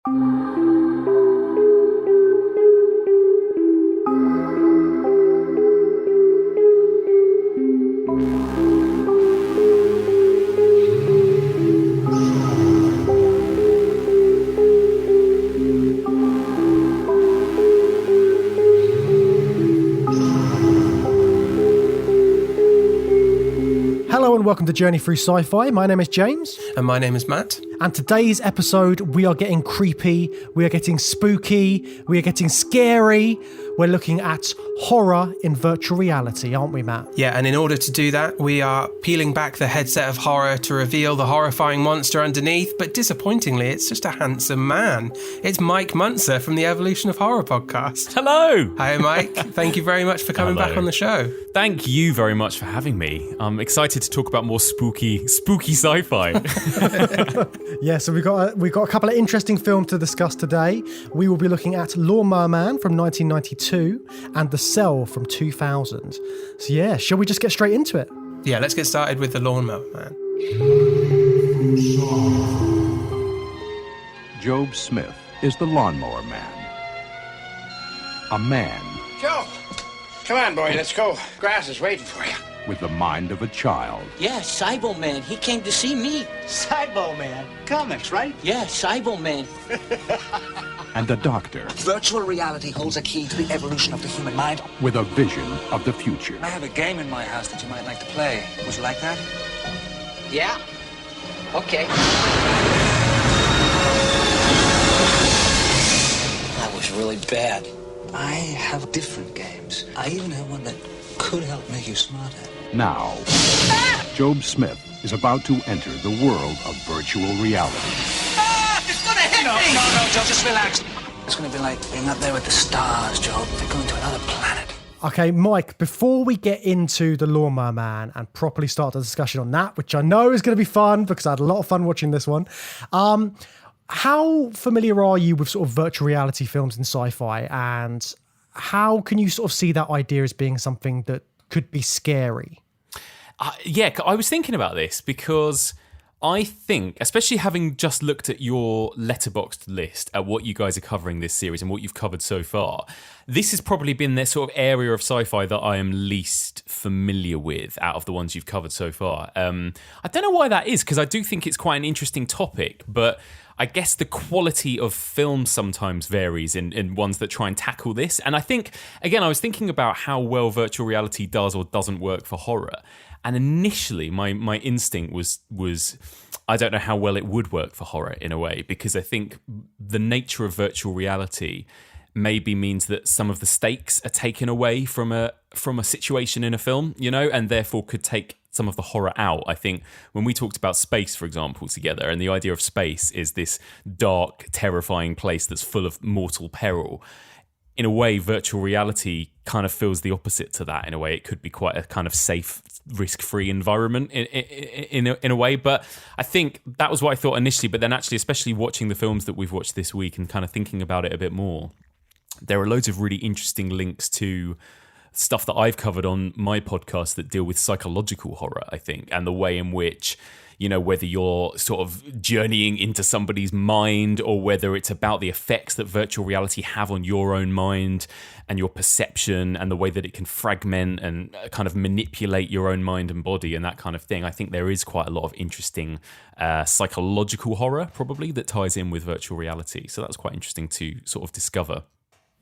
Welcome to Journey Through Sci-Fi. My name is James. And my name is Matt. And today's episode, we are getting creepy, we are getting spooky, we are getting scary. We're looking at horror in virtual reality, aren't we, Matt? Yeah, and in order to do that, we are peeling back the headset of horror to reveal the horrifying monster underneath, but disappointingly, it's just a handsome man. It's Mike Muncer from the Evolution of Horror podcast. Hello! Hi, Mike. Thank you very much for coming back on the show. Thank you very much for having me. I'm excited to talk about more spooky sci-fi. Yeah, so we've got a couple of interesting films to discuss today. We will be looking at Lawnmower Man from 1992 and The Cell from 2000. So yeah, shall we just get straight into it? Yeah, let's get started with The Lawnmower Man. Job Smith is the Lawnmower Man. A man Joe, come on, boy, let's go. Grass is waiting for you. with the mind of a child. Yeah, Cybo Man. He came to see me. Cybo Man. Comics, right? Yeah, Cybo Man. And a doctor Virtual reality holds a key to the evolution of the human mind. with a vision of the future. I have a game in my house that you might like to play. Would you like that? Yeah. Okay. That was really bad. I have different games. I even have one that could help make you smarter. Now, Job Smith is about to enter the world of virtual reality. It's gonna hit me! No, Joe, just relax. It's gonna be like being up there with the stars, Joe. They're going to another planet. Okay, Mike, before we get into The Lawnmower Man and properly start the discussion on that, which I know is going to be fun because I had a lot of fun watching this one, how familiar are you with sort of virtual reality films and sci-fi, and how can you sort of see that idea as being something that could be scary? Yeah, I was thinking about this because I think, especially having just looked at your letterboxed list at what you guys are covering this series and what you've covered so far, this has probably been the sort of area of sci-fi that I am least familiar with out of the ones you've covered so far. I don't know why that is, because I do think it's quite an interesting topic, but I guess the quality of film sometimes varies in ones that try and tackle this. And I think, again, I was thinking about how well virtual reality does or doesn't work for horror. And initially, my instinct was I don't know how well it would work for horror in a way, because I think the nature of virtual reality maybe means that some of the stakes are taken away from a situation in a film, you know, and therefore could take some of the horror out. I think when we talked about space, for example, together, and the idea of space is this dark, terrifying place that's full of mortal peril, in a way, virtual reality kind of feels the opposite to that. In a way, it could be quite a kind of safe, risk-free environment in a way. But I think that was what I thought initially. But then actually, especially watching the films that we've watched this week and kind of thinking about it a bit more, there are loads of really interesting links to stuff that I've covered on my podcast that deal with psychological horror, I think, and the way in which, you know, whether you're sort of journeying into somebody's mind or whether it's about the effects that virtual reality have on your own mind and your perception and the way that it can fragment and kind of manipulate your own mind and body and that kind of thing. I think there is quite a lot of interesting psychological horror probably that ties in with virtual reality. So that's quite interesting to sort of discover.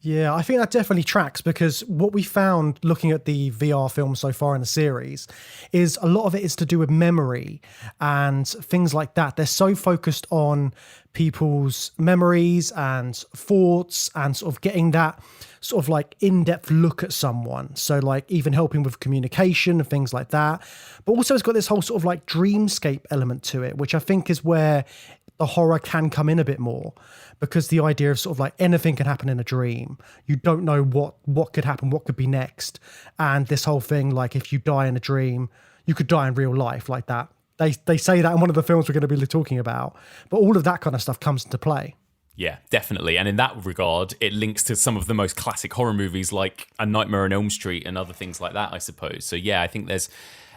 Yeah, I think that definitely tracks, because what we found looking at the VR films so far in the series is a lot of it is to do with memory and things like that. They're so focused on people's memories and thoughts and sort of getting that sort of like in-depth look at someone. So like even helping with communication and things like that. But also it's got this whole sort of like dreamscape element to it, which I think is where the horror can come in a bit more, because the idea of sort of like anything can happen in a dream. You don't know what could happen, what could be next. And this whole thing, like if you die in a dream, you could die in real life like that. They say that in one of the films we're going to be talking about, but all of that kind of stuff comes into play. Yeah, definitely. And in that regard, it links to some of the most classic horror movies like A Nightmare on Elm Street and other things like that, I suppose. So yeah, I think there's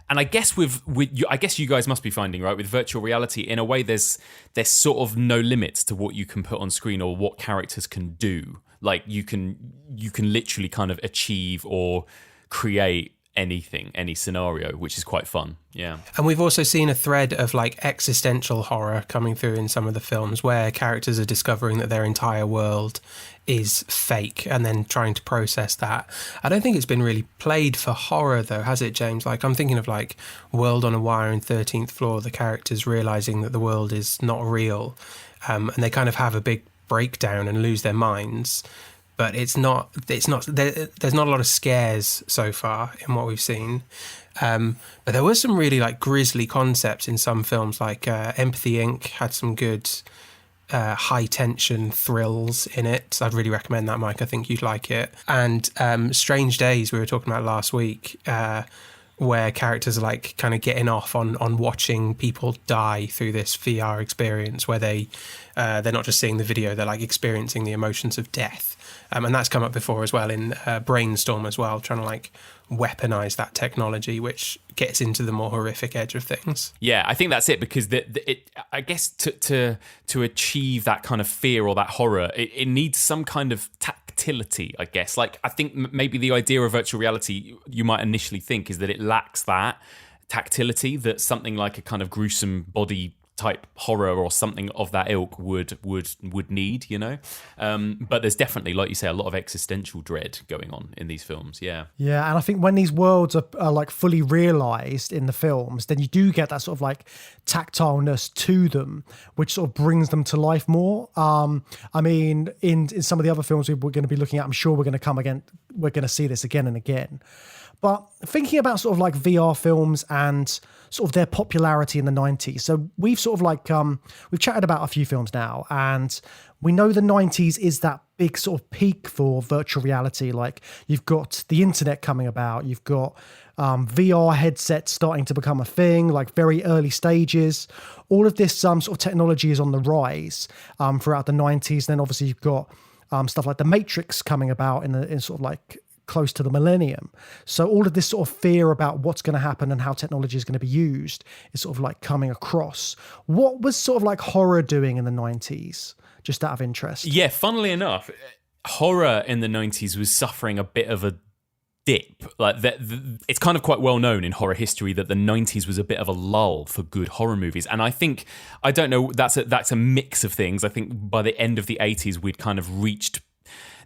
And I guess I guess you guys must be finding, right, with virtual reality, in a way, there's sort of no limits to what you can put on screen or what characters can do. Like you can literally kind of achieve or create anything, any scenario, which is quite fun. Yeah. And we've also seen a thread of like existential horror coming through in some of the films where characters are discovering that their entire world is fake and then trying to process that. I don't think it's been really played for horror though, has it, James? Like I'm thinking of like World on a Wire and 13th Floor, the characters realizing that the world is not real, and they kind of have a big breakdown and lose their minds. But there's not a lot of scares so far in what we've seen. But there was some really like grisly concepts in some films, like Empathy Inc. had some good high tension thrills in it. I'd really recommend that, Mike. I think you'd like it. And Strange Days, we were talking about last week, where characters are like kind of getting off on watching people die through this VR experience, where they're not just seeing the video, they're like experiencing the emotions of death. And that's come up before as well in Brainstorm as well, trying to like weaponize that technology, which gets into the more horrific edge of things. Yeah, I think that's it, because I guess to achieve that kind of fear or that horror, it needs some kind of tactility, I guess. Like I think maybe the idea of virtual reality, you might initially think, is that it lacks that tactility that something like a kind of gruesome body type horror or something of that ilk would need, you know. But there's definitely, like you say, a lot of existential dread going on in these films. Yeah, and I think when these worlds are like fully realized in the films, then you do get that sort of like tactileness to them, which sort of brings them to life more. I mean, in some of the other films we're going to be looking at, I'm sure we're going to see this again and again. But thinking about sort of like VR films and sort of their popularity in the 90s. So we've sort of like, we've chatted about a few films now, and we know the 90s is that big sort of peak for virtual reality. Like you've got the internet coming about, you've got VR headsets starting to become a thing, like very early stages. All of this sort of technology is on the rise throughout the 90s. Then obviously you've got stuff like the Matrix coming about in sort of like close to the millennium. So all of this sort of fear about what's going to happen and how technology is going to be used is sort of like coming across. What was sort of like horror doing in the 90s, just out of interest? Yeah, funnily enough, horror in the 90s was suffering a bit of a dip. Like it's kind of quite well known in horror history that the 90s was a bit of a lull for good horror movies. And I think, I don't know, that's a mix of things. I think by the end of the 80s, we'd kind of reached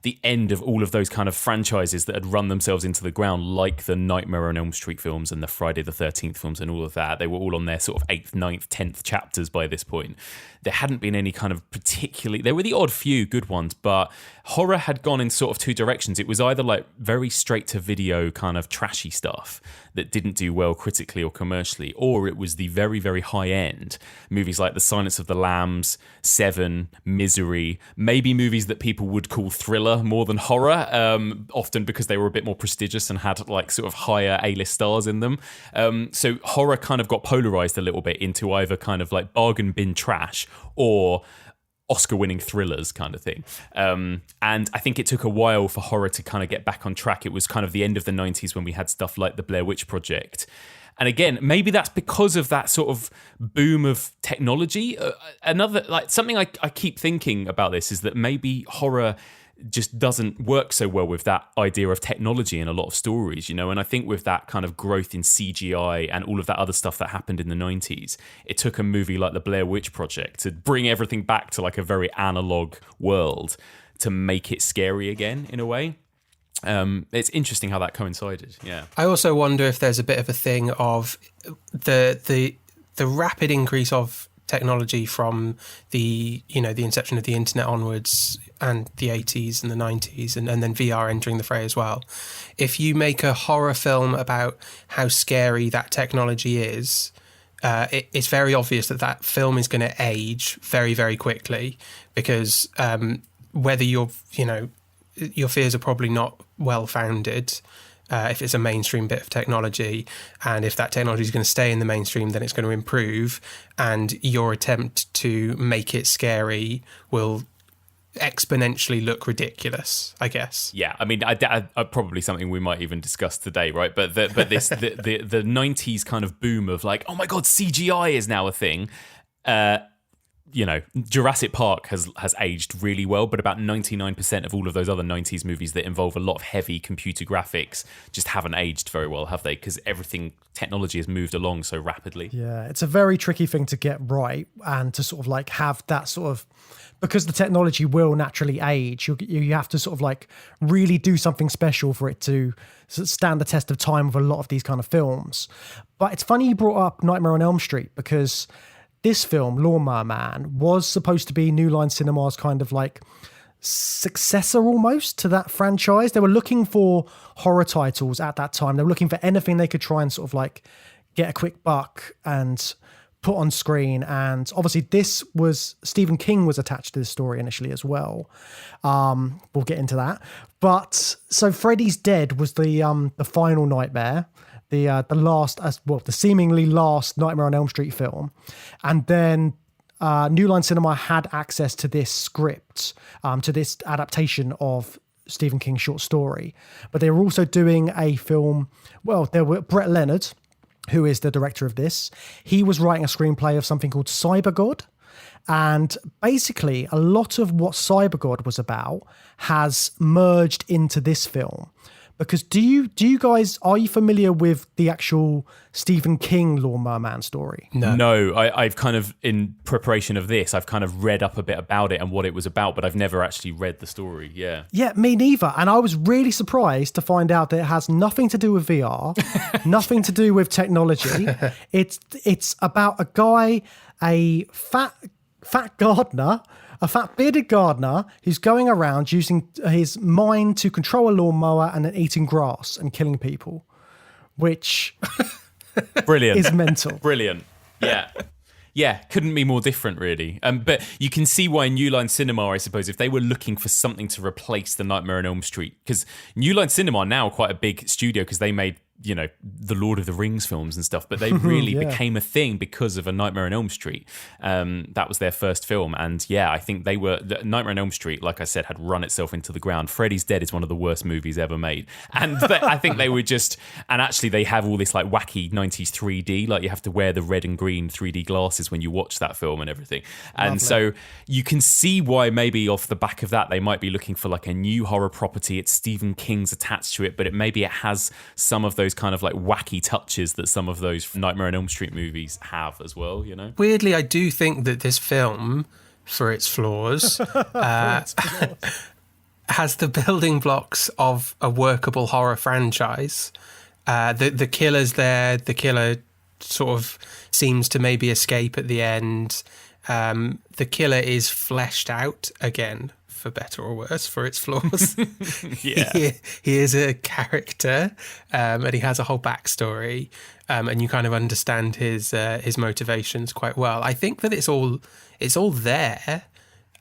the end of all of those kind of franchises that had run themselves into the ground, like the Nightmare on Elm Street films and the Friday the 13th films and all of that. They were all on their sort of 8th, 9th, 10th chapters by this point. There hadn't been any kind of particularly... There were the odd few good ones, but horror had gone in sort of two directions. It was either like very straight-to-video kind of trashy stuff that didn't do well critically or commercially, or it was the very, very high-end movies like The Silence of the Lambs, Seven, Misery, maybe movies that people would call thriller more than horror, often because they were a bit more prestigious and had like sort of higher A-list stars in them. So horror kind of got polarized a little bit into either kind of like bargain bin trash or Oscar-winning thrillers kind of thing. And I think it took a while for horror to kind of get back on track. It was kind of the end of the 90s when we had stuff like the Blair Witch Project. And again, maybe that's because of that sort of boom of technology. Another, like something I keep thinking about this is that maybe horror just doesn't work so well with that idea of technology in a lot of stories, you know. And I think with that kind of growth in CGI and all of that other stuff that happened in the 90s, it took a movie like the Blair Witch Project to bring everything back to like a very analog world to make it scary again in a way. It's interesting how that coincided. Yeah. I also wonder if there's a bit of a thing of the rapid increase of technology from the inception of the internet onwards and the 80s and the 90s and then VR entering the fray as well. If you make a horror film about how scary that technology is, it's very obvious that film is going to age very, very quickly because whether your fears are probably not well-founded, if it's a mainstream bit of technology, and if that technology is going to stay in the mainstream, then it's going to improve, and your attempt to make it scary will exponentially look ridiculous, I guess. Yeah, I mean, probably something we might even discuss today, right? But the 90s kind of boom of like, oh my God, CGI is now a thing. Jurassic Park has aged really well, but about 99% of all of those other 90s movies that involve a lot of heavy computer graphics just haven't aged very well, have they? Because technology has moved along so rapidly. Yeah, it's a very tricky thing to get right and to sort of like have that sort of, because the technology will naturally age, you have to sort of like really do something special for it to stand the test of time with a lot of these kind of films. But it's funny you brought up Nightmare on Elm Street, because this film, Lawnmower Man, was supposed to be New Line Cinema's kind of like successor almost to that franchise. They were looking for horror titles at that time. They were looking for anything they could try and sort of like get a quick buck and put on screen. And obviously Stephen King was attached to this story initially as well. We'll get into that. But so Freddy's Dead was the final nightmare. The seemingly last Nightmare on Elm Street film. And then New Line Cinema had access to this script, to this adaptation of Stephen King's short story. But they were also doing a film, there were Brett Leonard, who is the director of this. He was writing a screenplay of something called Cyber God. And basically, a lot of what Cyber God was about has merged into this film. Because do you guys, are you familiar with the actual Stephen King Lawnmower Man story? No, I've kind of, in preparation of this, I've kind of read up a bit about it and what it was about, but I've never actually read the story, yeah. Yeah, me neither. And I was really surprised to find out that it has nothing to do with VR, nothing to do with technology. It's about a guy, a fat gardener, a fat bearded gardener who's going around using his mind to control a lawnmower and then eating grass and killing people, which brilliant is mental. Brilliant. Yeah, couldn't be more different, really. But you can see why New Line Cinema, I suppose, if they were looking for something to replace the Nightmare on Elm Street, because New Line Cinema are now quite a big studio because they made, the Lord of the Rings films and stuff, but they really became a thing because of A Nightmare on Elm Street. That was their first film. And yeah, I think Nightmare on Elm Street, like I said, had run itself into the ground. Freddy's Dead is one of the worst movies ever made. And I think they were and actually they have all this like wacky 90s 3D, like you have to wear the red and green 3D glasses when you watch that film and everything. And so you can see why maybe off the back of that, they might be looking for like a new horror property. It's Stephen King's attached to it, but maybe it has some of those kind of like wacky touches that some of those Nightmare on Elm Street movies have as well, Weirdly, I do think that this film, for its flaws, has the building blocks of a workable horror franchise. The killer's there. The killer sort of seems to maybe escape at the end. The killer is fleshed out again, for better or worse, for its flaws. Yeah. He is a character, and he has a whole backstory, and you kind of understand his motivations quite well. I think that it's all there,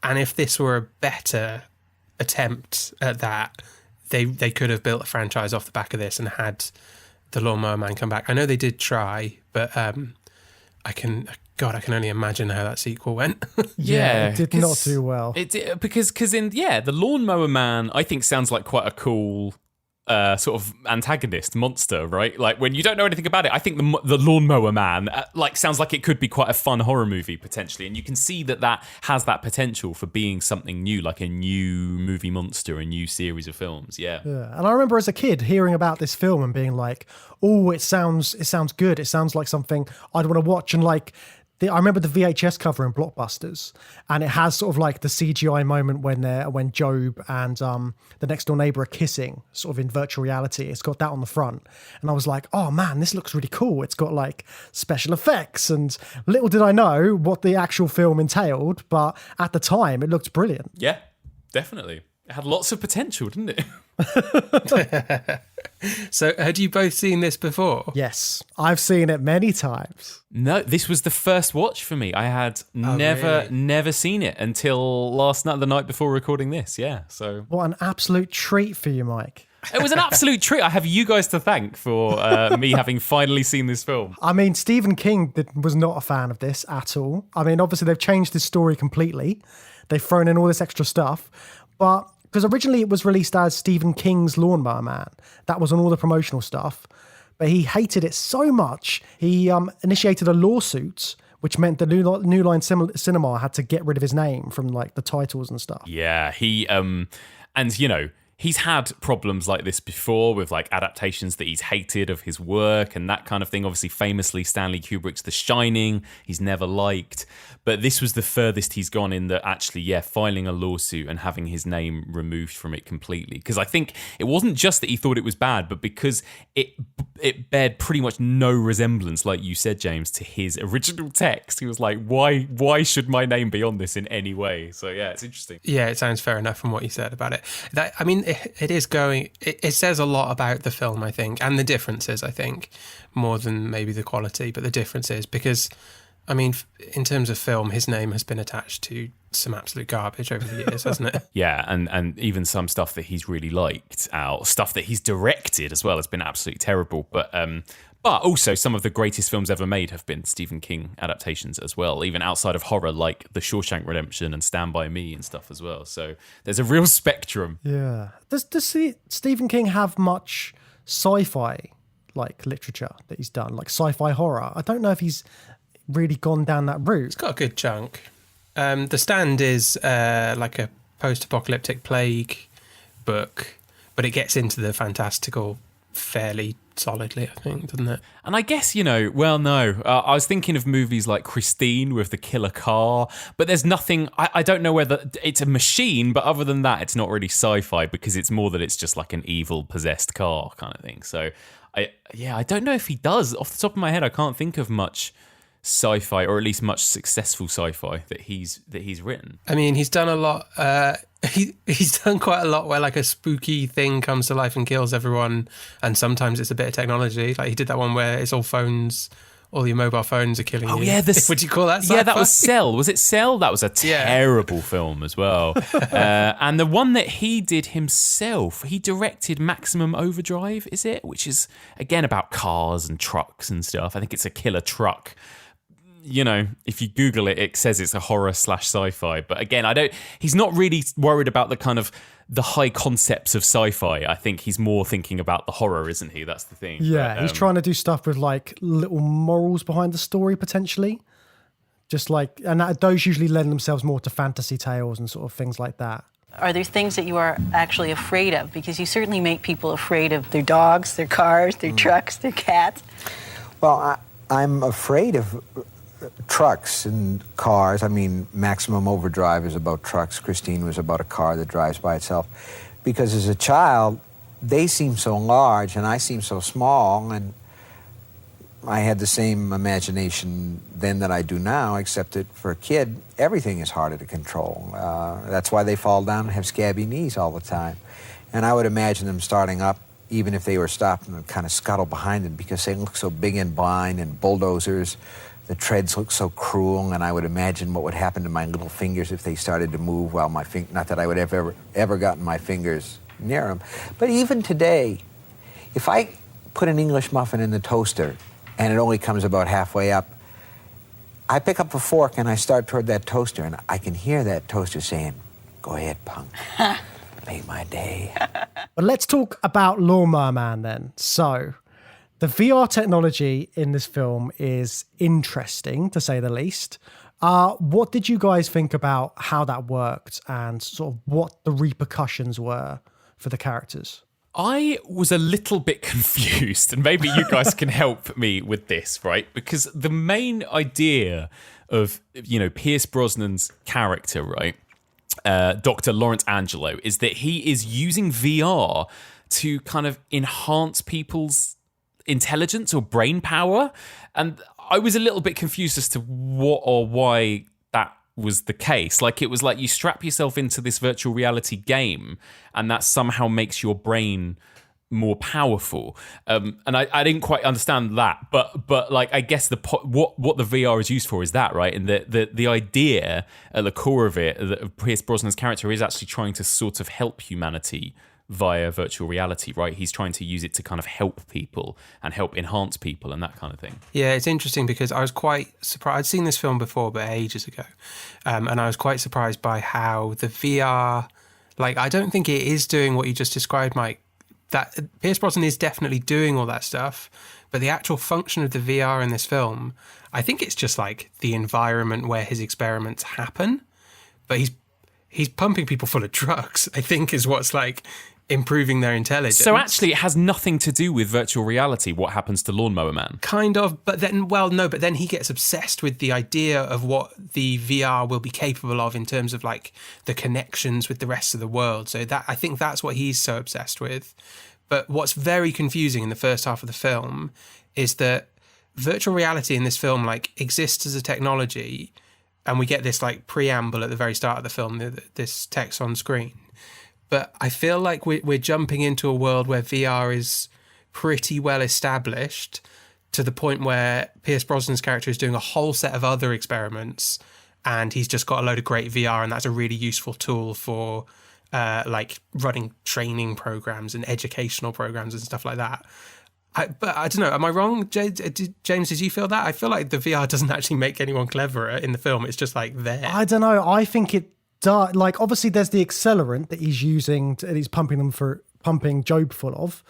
and if this were a better attempt at that, they could have built a franchise off the back of this and had the Lawnmower Man come back. I know they did try, but I can only imagine how that sequel went. It did not do well. Because the Lawnmower Man, I think, sounds like quite a cool sort of antagonist monster, right? Like when you don't know anything about it, I think the Lawnmower Man sounds like it could be quite a fun horror movie potentially, and you can see that has that potential for being something new, like a new movie monster, a new series of films. Yeah. And I remember as a kid hearing about this film and being like, "Oh, it sounds good. It sounds like something I'd want to watch." And like, I remember the VHS cover in Blockbusters, and it has sort of like the CGI moment when Job and the next door neighbor are kissing, sort of in virtual reality. It's got that on the front, and I was like, "Oh man, this looks really cool." It's got like special effects, and little did I know what the actual film entailed, but at the time, it looked brilliant. Yeah, definitely. It had lots of potential, didn't it? So, had you both seen this before? Yes, I've seen it many times. No, this was the first watch for me. I had never seen it until last night, the night before recording this. Yeah, so what an absolute treat for you, Mike. It was an absolute treat. I have you guys to thank for me having finally seen this film. I mean, Stephen King was not a fan of this at all. I mean, obviously they've changed his story completely. they've thrown in all this extra stuff. But because originally it was released as Stephen King's Lawnmower Man, that was on all the promotional stuff. But he hated it so much, he initiated a lawsuit, which meant the New Line Cinema had to get rid of his name from like the titles and stuff. Yeah, he and you know, he's had problems like this before with like adaptations that he's hated of his work and that kind of thing. Obviously, famously, Stanley Kubrick's The Shining, he's never liked. But this was the furthest he's gone in that actually, filing a lawsuit and having his name removed from it completely. Because I think it wasn't just that he thought it was bad, but because it bared pretty much no resemblance, like you said, James, to his original text. He was like, why should my name be on this in any way? So yeah, it's interesting. Yeah, it sounds fair enough from what you said about it. I mean, it says a lot about the film, I think, and the differences, I think, more than maybe the quality, but the differences, because, I mean, in terms of film, his name has been attached to some absolute garbage over the years, hasn't it? Yeah, and even some stuff that he's really liked out, stuff that he's directed as well has been absolutely terrible. But also some of the greatest films ever made have been Stephen King adaptations as well, even outside of horror, like The Shawshank Redemption and Stand By Me and stuff as well. So there's a real spectrum. Yeah. Does Stephen King have much sci-fi like literature that he's done, like sci-fi horror? I don't know if he's really gone down that route. It's got a good chunk. The Stand is like a post-apocalyptic plague book, but it gets into the fantastical fairly solidly, I think, doesn't it? And I guess, I was thinking of movies like Christine with the killer car, but there's nothing, I don't know whether it's a machine, but other than that, it's not really sci-fi because it's more that it's just like an evil possessed car kind of thing. So I don't know if he does. Off the top of my head, I can't think of much sci-fi, or at least much successful sci-fi that he's written. I mean, he's done a lot. He's done quite a lot where like a spooky thing comes to life and kills everyone, and sometimes it's a bit of technology. Like he did that one where it's all phones, all your mobile phones are killing you. Oh yeah, would you call that sci-fi? Yeah, that was Cell. Was it Cell? That was a terrible film as well. And the one that he did himself, he directed Maximum Overdrive, is it? Which is again about cars and trucks and stuff. I think it's a killer truck. If you Google it, it says it's a horror / sci-fi. But again, he's not really worried about the kind of the high concepts of sci-fi. I think he's more thinking about the horror, isn't he? That's the thing. Yeah, but, he's trying to do stuff with like little morals behind the story, potentially. Just like, and those usually lend themselves more to fantasy tales and sort of things like that. Are there things that you are actually afraid of? Because you certainly make people afraid of their dogs, their cars, their trucks, their cats. Well, I'm afraid of trucks and cars. I mean, Maximum Overdrive is about trucks. Christine was about a car that drives by itself. Because as a child, they seem so large and I seem so small, and I had the same imagination then that I do now, except that for a kid, everything is harder to control. That's why they fall down and have scabby knees all the time. And I would imagine them starting up, even if they were stopped, and kind of scuttle behind them because they look so big and blind, and bulldozers, the treads look so cruel, and I would imagine what would happen to my little fingers if they started to move while my not that I would have ever gotten my fingers near them. But even today, if I put an English muffin in the toaster and it only comes about halfway up, I pick up a fork and I start toward that toaster, and I can hear that toaster saying, "Go ahead, punk. Make my day." But let's talk about Lawnmower Man then. So, the VR technology in this film is interesting, to say the least. What did you guys think about how that worked and sort of what the repercussions were for the characters? I was a little bit confused, and maybe you guys can help me with this, right? Because the main idea of, Pierce Brosnan's character, right, Dr. Lawrence Angelo, is that he is using VR to kind of enhance people's intelligence or brain power, and I was a little bit confused as to what or why that was the case. Like, it was like you strap yourself into this virtual reality game and that somehow makes your brain more powerful, and I didn't quite understand that, but like, I guess what the VR is used for is that, right? And the idea at the core of it, that Pierce Brosnan's character is actually trying to sort of help humanity via virtual reality, right? He's trying to use it to kind of help people and help enhance people and that kind of thing. Yeah, it's interesting because I was quite surprised. I'd seen this film before, but ages ago. And I was quite surprised by how the VR, like, I don't think it is doing what you just described, Mike. That Pierce Brosnan is definitely doing all that stuff, but the actual function of the VR in this film, I think it's just like the environment where his experiments happen. But he's pumping people full of drugs, I think, is what's like improving their intelligence. So actually it has nothing to do with virtual reality, what happens to Lawnmower Man. Kind of, but then, well, no, but then he gets obsessed with the idea of what the VR will be capable of in terms of like the connections with the rest of the world. So that, I think that's what he's so obsessed with. But what's very confusing in the first half of the film is that virtual reality in this film like exists as a technology, and we get this like preamble at the very start of the film, this text on screen. But I feel like we're jumping into a world where VR is pretty well established to the point where Pierce Brosnan's character is doing a whole set of other experiments, and he's just got a load of great VR, and that's a really useful tool for like running training programs and educational programs and stuff like that. But I don't know, am I wrong, James? Did you feel that? I feel like the VR doesn't actually make anyone cleverer in the film. It's just like there. I don't know. I think it does. Like, obviously, there's the accelerant that he's using, and he's pumping Job full of.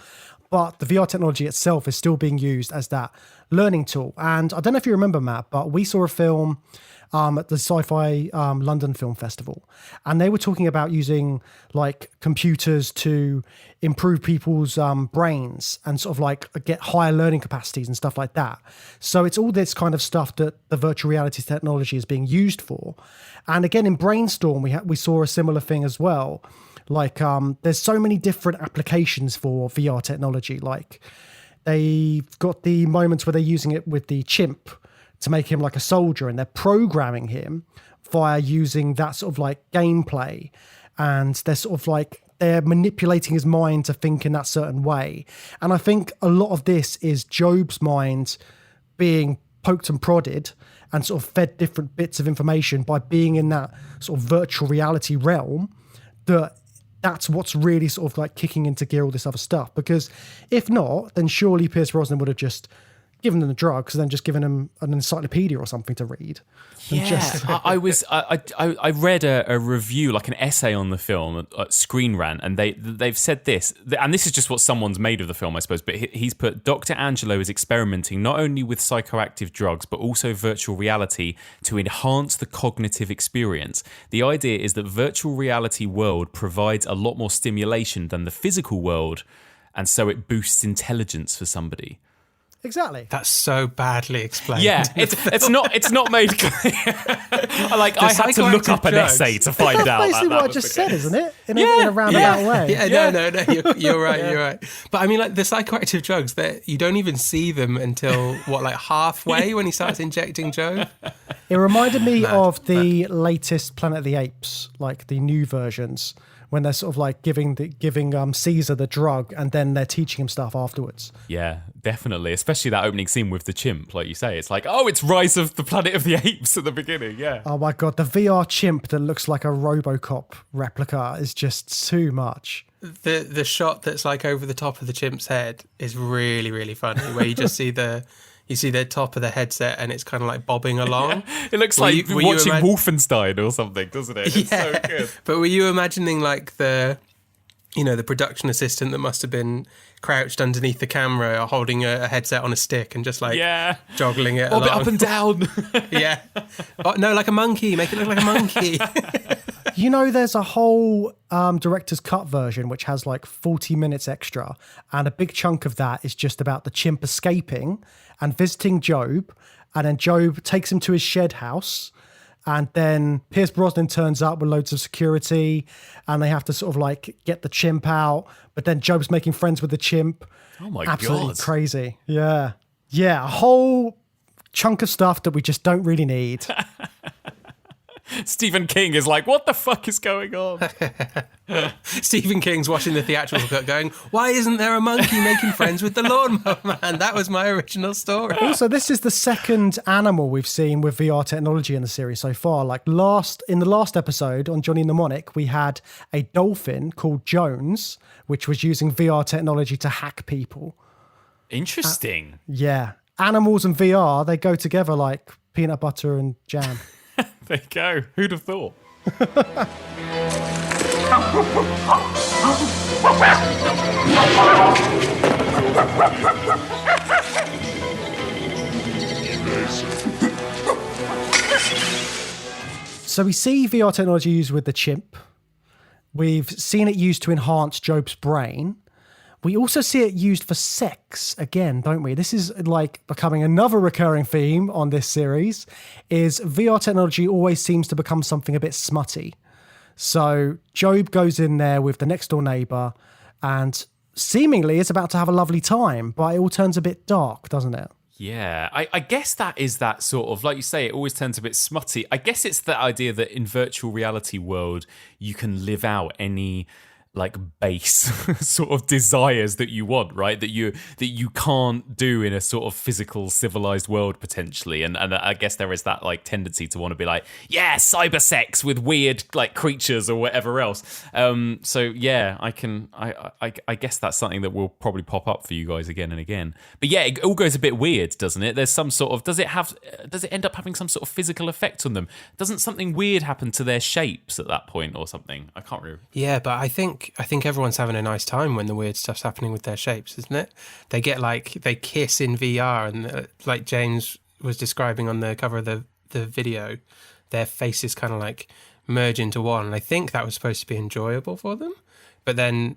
But the VR technology itself is still being used as that learning tool. And I don't know if you remember, Matt, but we saw a film at the Sci-Fi London Film Festival, and they were talking about using like computers to improve people's brains and sort of like get higher learning capacities and stuff like that. So it's all this kind of stuff that the virtual reality technology is being used for. And again, in Brainstorm, we saw a similar thing as well. Like there's so many different applications for VR technology. Like they've got the moments where they're using it with the chimp to make him like a soldier, and they're programming him via using that sort of like gameplay, and they're sort of like they're manipulating his mind to think in that certain way. And I think a lot of this is Job's mind being poked and prodded and sort of fed different bits of information by being in that sort of virtual reality realm. That's what's really sort of like kicking into gear all this other stuff. Because if not, then surely Pierce Brosnan would have just given them the drugs and then just given them an encyclopedia or something to read. Yeah, I read a review, like an essay on the film at Screen Rant, and they've said this, and this is just what someone's made of the film, I suppose, but he's put, Dr. Angelo is experimenting not only with psychoactive drugs, but also virtual reality to enhance the cognitive experience. The idea is that virtual reality world provides a lot more stimulation than the physical world, and so it boosts intelligence for somebody. Exactly. That's so badly explained. Yeah, it's not made clear. I had to look up an essay to find out. That's basically what I just said, isn't it? In a roundabout way. Yeah, no, you're right, you're right. But I mean, like the psychoactive drugs, that you don't even see them until like halfway when he starts injecting Job. It reminded me of the latest Planet of the Apes, like the new versions, when they're sort of like giving Caesar the drug and then they're teaching him stuff afterwards. Yeah, definitely. Especially that opening scene with the chimp, like you say. It's like, oh, it's Rise of the Planet of the Apes at the beginning, yeah. Oh my God, the VR chimp that looks like a RoboCop replica is just too much. The shot that's like over the top of the chimp's head is really, really funny, where you just see the top of the headset and it's kind of like bobbing along. Yeah. It looks like watching Wolfenstein or something, doesn't it? It's so good. But were you imagining like the production assistant that must have been crouched underneath the camera holding a headset on a stick and just like joggling it along? Bob it up and down. Yeah. Oh, no, like a monkey. Make it look like a monkey. There's a whole director's cut version which has like 40 minutes extra, and a big chunk of that is just about the chimp escaping and visiting Job, and then Job takes him to his shed house, and then Pierce Brosnan turns up with loads of security, and they have to sort of like get the chimp out, but then Job's making friends with the chimp. Oh my Absolutely God. Crazy. Yeah, a whole chunk of stuff that we just don't really need. Stephen King is like, what the fuck is going on? Stephen King's watching the theatrical cut going, why isn't there a monkey making friends with the Lawnmower Man? That was my original story. Also, this is the second animal we've seen with VR technology in the series so far. Like in the last episode on Johnny Mnemonic, we had a dolphin called Jones, which was using VR technology to hack people. Interesting. Yeah. Animals and VR, they go together like peanut butter and jam. There you go. Who'd have thought? So we see VR technology used with the chimp. We've seen it used to enhance Job's brain. We also see it used for sex again, don't we? This is like becoming another recurring theme on this series, is VR technology always seems to become something a bit smutty. So Job goes in there with the next door neighbor and seemingly is about to have a lovely time, but it all turns a bit dark, doesn't it? Yeah, I guess that is that sort of, like you say, it always turns a bit smutty. I guess it's the idea that in virtual reality world, you can live out any like base sort of desires that you want, right? That you can't do in a sort of physical civilized world potentially. And I guess there is that like tendency to want to be like, yeah, cyber sex with weird like creatures or whatever else. So yeah, I guess that's something that will probably pop up for you guys again and again. But yeah, it all goes a bit weird, doesn't it? There's some sort of, does it end up having some sort of physical effect on them? Doesn't something weird happen to their shapes at that point or something? I can't remember. Yeah, but I think everyone's having a nice time when the weird stuff's happening with their shapes, isn't it? They get like, they kiss in VR and like James was describing on the cover of the video, their faces kind of like merge into one. And I think that was supposed to be enjoyable for them. But then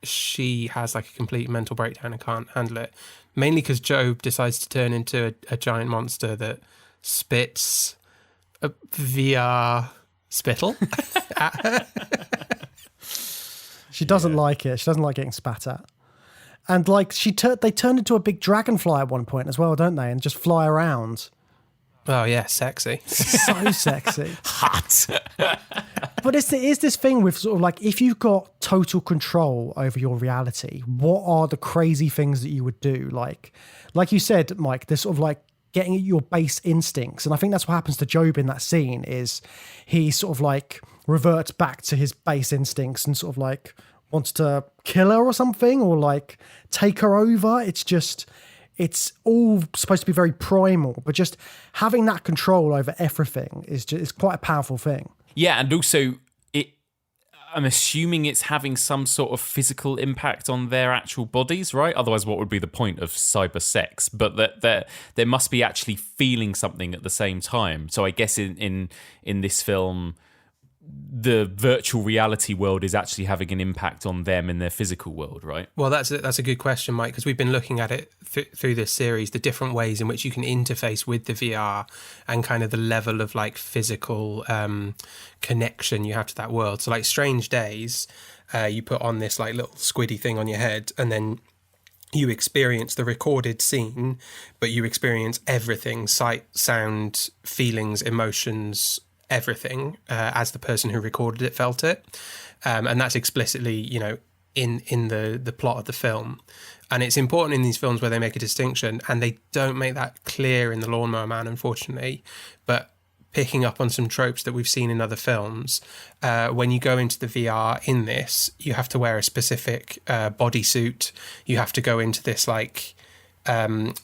she has like a complete mental breakdown and can't handle it. Mainly because Job decides to turn into a giant monster that spits a VR spittle at her. She doesn't like it. She doesn't like getting spat at. And like they turn into a big dragonfly at one point as well, don't they? And just fly around. Oh yeah, sexy. So sexy. Hot. But is this thing with sort of like, if you've got total control over your reality, what are the crazy things that you would do? Like you said, Mike, there's sort of like getting at your base instincts. And I think that's what happens to Job in that scene, is he sort of like reverts back to his base instincts and sort of like wants to kill her or something, or like take her over. It's all supposed to be very primal, but just having that control over everything is quite a powerful thing. Yeah, and also I'm assuming it's having some sort of physical impact on their actual bodies, right? Otherwise, what would be the point of cyber sex? But that there must be actually feeling something at the same time. So I guess in this film, the virtual reality world is actually having an impact on them in their physical world, right? Well, that's a good question, Mike, because we've been looking at it through this series, the different ways in which you can interface with the VR and kind of the level of like physical connection you have to that world. So like Strange Days, you put on this like little squiddy thing on your head and then you experience the recorded scene, but you experience everything, sight, sound, feelings, emotions, everything as the person who recorded it felt it, and that's explicitly, you know, in the plot of the film. And it's important in these films where they make a distinction, and they don't make that clear in The Lawnmower Man, unfortunately. But picking up on some tropes that we've seen in other films, when you go into the VR in this, you have to wear a specific bodysuit. You have to go into this like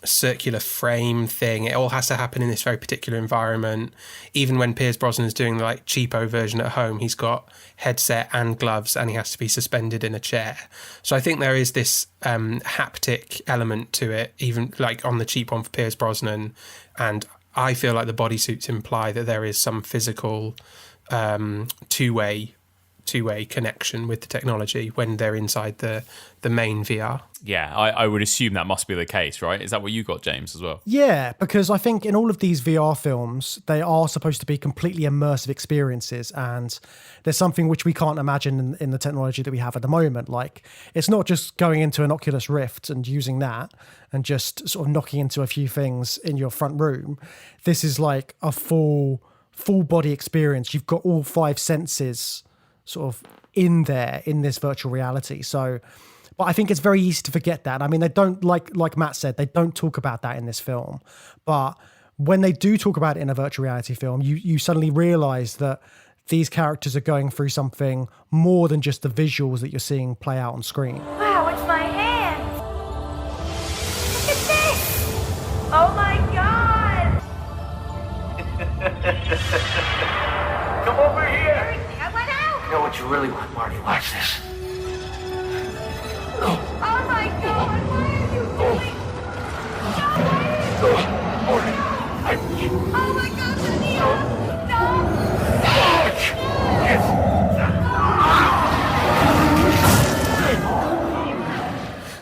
circular frame thing. It all has to happen in this very particular environment. Even when Pierce Brosnan is doing the like cheapo version at home, he's got headset and gloves and he has to be suspended in a chair. So I think there is this haptic element to it, even like on the cheap one for Pierce Brosnan. And I feel like the bodysuits imply that there is some physical two-way connection with the technology when they're inside the main VR. Yeah, I would assume that must be the case, right? Is that what you got, James, as well? Yeah, because I think in all of these VR films, they are supposed to be completely immersive experiences, and there's something which we can't imagine in the technology that we have at the moment. Like, it's not just going into an Oculus Rift and using that and just sort of knocking into a few things in your front room. This is like a full full body experience. You've got all 5 senses sort of in there in this virtual reality. So, but I think it's very easy to forget that. I mean, they don't, like Matt said, they don't talk about that in this film. But when they do talk about it in a virtual reality film, you suddenly realize that these characters are going through something more than just the visuals that you're seeing play out on screen. Wow, it's my hand! Look at this! Oh my god! Come over here. I went out! You know what you really want, Marty? Watch this. Oh my god! Why are you doing? No, why are you doing? Oh my god, Anita! No!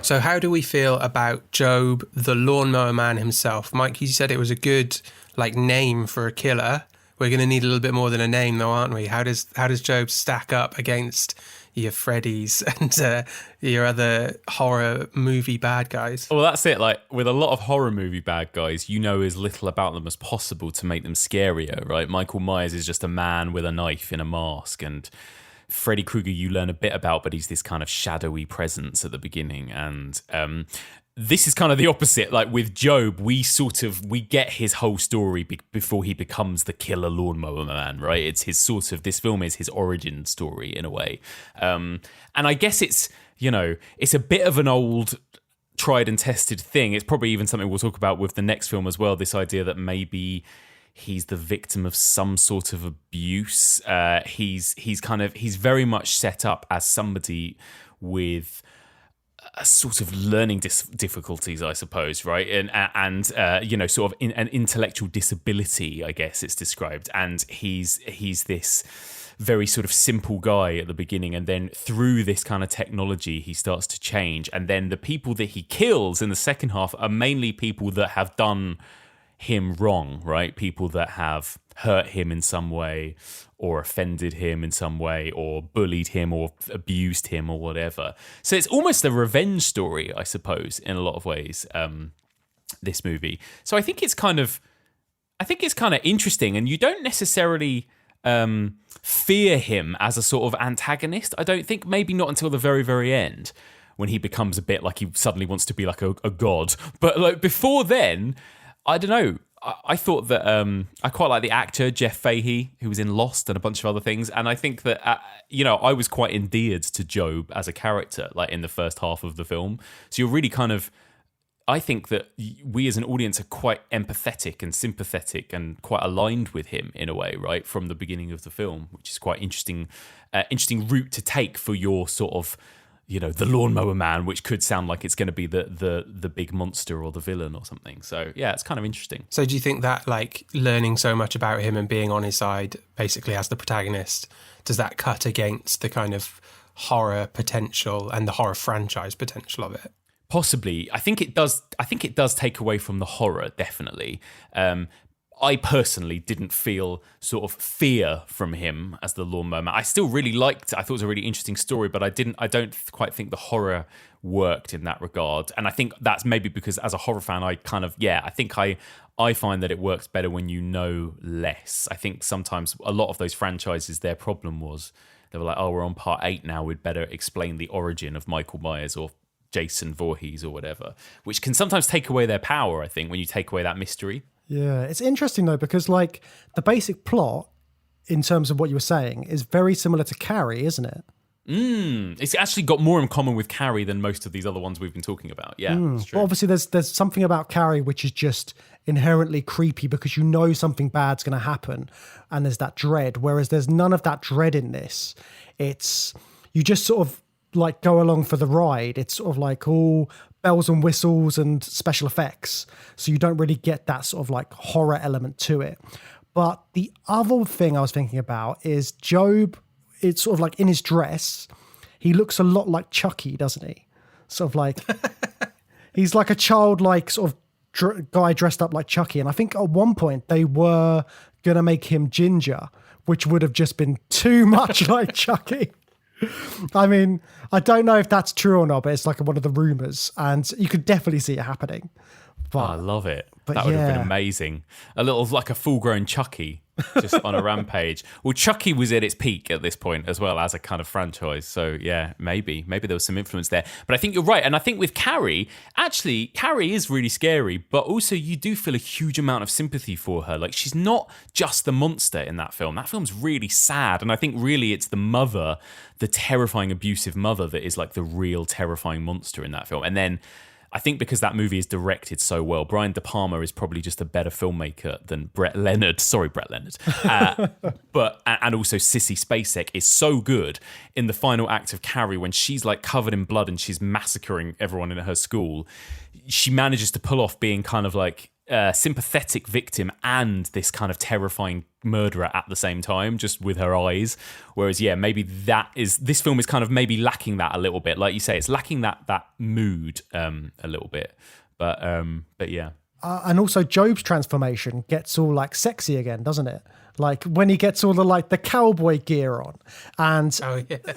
So how do we feel about Job, the Lawnmower Man himself? Mike, you said it was a good name for a killer. We're going to need a little bit more than a name, though, aren't we? How does Job stack up against your Freddys and your other horror movie bad guys? Well, that's it. Like, with a lot of horror movie bad guys, you know as little about them as possible to make them scarier, right? Michael Myers is just a man with a knife in a mask, and Freddy Krueger you learn a bit about, but he's this kind of shadowy presence at the beginning. And this is kind of the opposite. Like with Job, we get his whole story before he becomes the killer Lawnmower Man, right? It's his this film is his origin story in a way. And I guess it's a bit of an old tried and tested thing. It's probably even something we'll talk about with the next film as well. This idea that maybe he's the victim of some sort of abuse. He's very much set up as somebody with a sort of learning difficulties, I suppose, right? And sort of an intellectual disability, I guess it's described. And he's this very sort of simple guy at the beginning, and then through this kind of technology he starts to change. And then the people that he kills in the second half are mainly people that have done him wrong, right? People that have hurt him in some way, or offended him in some way, or bullied him, or abused him, or whatever. So it's almost a revenge story, I suppose, in a lot of ways, this movie. So I think it's kind of interesting, and you don't necessarily fear him as a sort of antagonist. I don't think, maybe not until the very, very end, when he becomes a bit like he suddenly wants to be like a god. But like before then, I don't know. I thought that I quite like the actor Jeff Fahey, who was in Lost and a bunch of other things, and I think that I was quite endeared to Job as a character, like in the first half of the film. So you're really I think that we as an audience are quite empathetic and sympathetic and quite aligned with him in a way, right, from the beginning of the film, which is quite interesting route to take for your sort of, the Lawnmower Man, which could sound like it's going to be the big monster or the villain or something. So yeah, it's kind of interesting. So do you think that learning so much about him and being on his side basically as the protagonist, does that cut against the kind of horror potential and the horror franchise potential of it? Possibly. I think it does take away from the horror, definitely. I personally didn't feel sort of fear from him as the Lawnmower Man. I still really liked it. I thought it was a really interesting story, but I don't quite think the horror worked in that regard. And I think that's maybe because as a horror fan, I find that it works better when you know less. I think sometimes a lot of those franchises, their problem was they were like, oh, we're on part 8 now, we'd better explain the origin of Michael Myers or Jason Voorhees or whatever, which can sometimes take away their power, I think, when you take away that mystery. Yeah, it's interesting though, because the basic plot in terms of what you were saying is very similar to Carrie, isn't it? It's actually got more in common with Carrie than most of these other ones we've been talking about. Yeah, it's true. But obviously there's something about Carrie which is just inherently creepy because you know something bad's going to happen, and there's that dread, whereas there's none of that dread in this. It's, you just sort of go along for the ride. It's sort of all bells and whistles and special effects, so you don't really get that sort of horror element to it. But the other thing I was thinking about is Job. It's sort of in his dress, he looks a lot like Chucky, doesn't he? Sort of he's like a childlike sort of guy dressed up like Chucky. And I think at one point they were going to make him ginger, which would have just been too much like Chucky. I mean, I don't know if that's true or not, but it's one of the rumors, and you could definitely see it happening. But I love it. That would have been amazing. A little a full-grown Chucky. just on a rampage. Well, Chucky was at its peak at this point as well as a kind of franchise. So yeah, maybe there was some influence there. But I think you're right. And I think with Carrie, actually, Carrie is really scary, but also you do feel a huge amount of sympathy for her. Like, she's not just the monster in that film. That film's really sad. And I think really it's the mother, the terrifying, abusive mother, that is like the real terrifying monster in that film. And then I think because that movie is directed so well, Brian De Palma is probably just a better filmmaker than Brett Leonard. Sorry, Brett Leonard. And also Sissy Spacek is so good in the final act of Carrie when she's like covered in blood and she's massacring everyone in her school. She manages to pull off being kind of like a sympathetic victim and this kind of terrifying murderer at the same time, just with her eyes. Whereas, yeah, maybe this film is kind of maybe lacking that a little bit. Like you say, it's lacking that mood a little bit. But yeah. And also Job's transformation gets all like sexy again, doesn't it? Like when he gets all the cowboy gear on and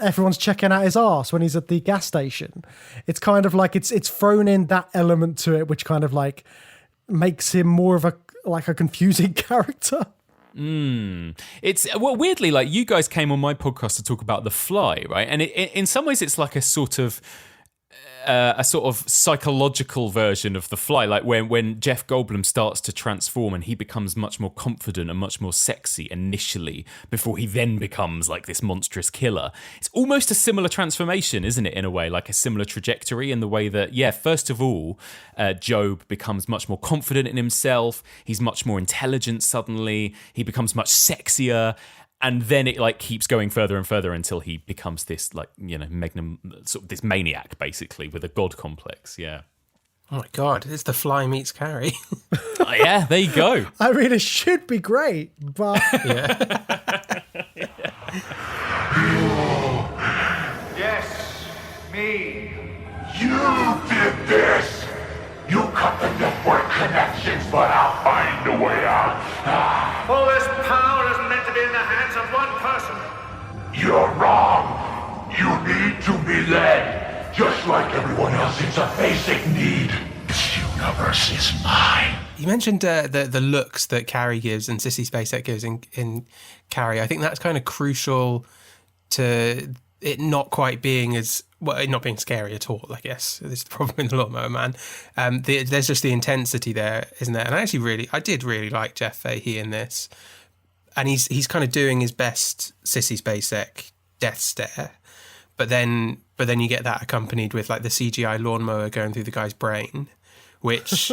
everyone's checking out his arse when he's at the gas station. It's kind of like it's thrown in that element to it, which kind of like makes him more of a confusing character. It's weirdly, like, you guys came on my podcast to talk about The Fly, right? And in some ways it's like a sort of psychological version of The Fly, like when Jeff Goldblum starts to transform and he becomes much more confident and much more sexy initially before he then becomes like this monstrous killer. It's almost a similar transformation, isn't it, in a way, like a similar trajectory in the way that, yeah, first of all, Job becomes much more confident in himself. He's much more intelligent suddenly. He becomes much sexier. And then it like keeps going further and further until he becomes this like, you know, this maniac basically with a god complex. Yeah. Oh my God, it's The Fly meets Carrie. Yeah, there you go. I mean, it should be great, but Yes, me. You did this. You cut the network connections, but I'll find a way out. All this power isn't meant to be in the hands of one person. You're wrong. You need to be led. Just like everyone else, it's a basic need. This universe is mine. You mentioned the looks that Carrie gives and Sissy Spacek gives in Carrie. I think that's kind of crucial to it not quite being not being scary at all, I guess. This is the problem in The Lawnmower Man. There's just the intensity there, isn't there? And I did really like Jeff Fahey in this. And he's kind of doing his best Sissy Spacek death stare. But then you get that accompanied with like the CGI lawnmower going through the guy's brain, which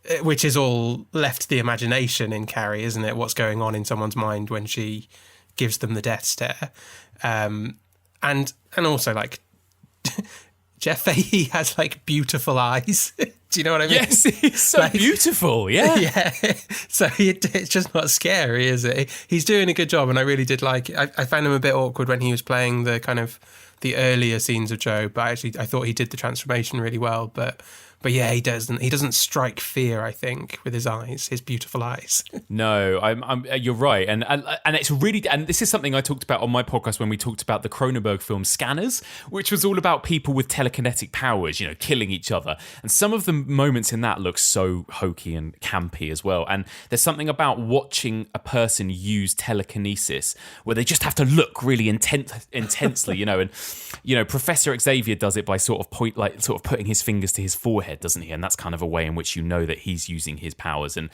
is all left to the imagination in Carrie, isn't it? What's going on in someone's mind when she gives them the death stare. And also like Jeff Fahey has like beautiful eyes. Do you know what I mean? Yes, he's so like, beautiful. Yeah. Yeah. So it's just not scary, is it? He's doing a good job, and I really did like it. I found him a bit awkward when he was playing the kind of the earlier scenes of Joe, but I thought he did the transformation really well. But yeah, he doesn't strike fear, I think, with his eyes, his beautiful eyes. No, you're right, and it's really, and this is something I talked about on my podcast when we talked about the Cronenberg film Scanners, which was all about people with telekinetic powers, you know, killing each other, and some of the moments in that look so hokey and campy as well. And there's something about watching a person use telekinesis where they just have to look really intensely, you know, and you know, Professor Xavier does it by sort of putting his fingers to his forehead, doesn't he? And that's kind of a way in which you know that he's using his powers. And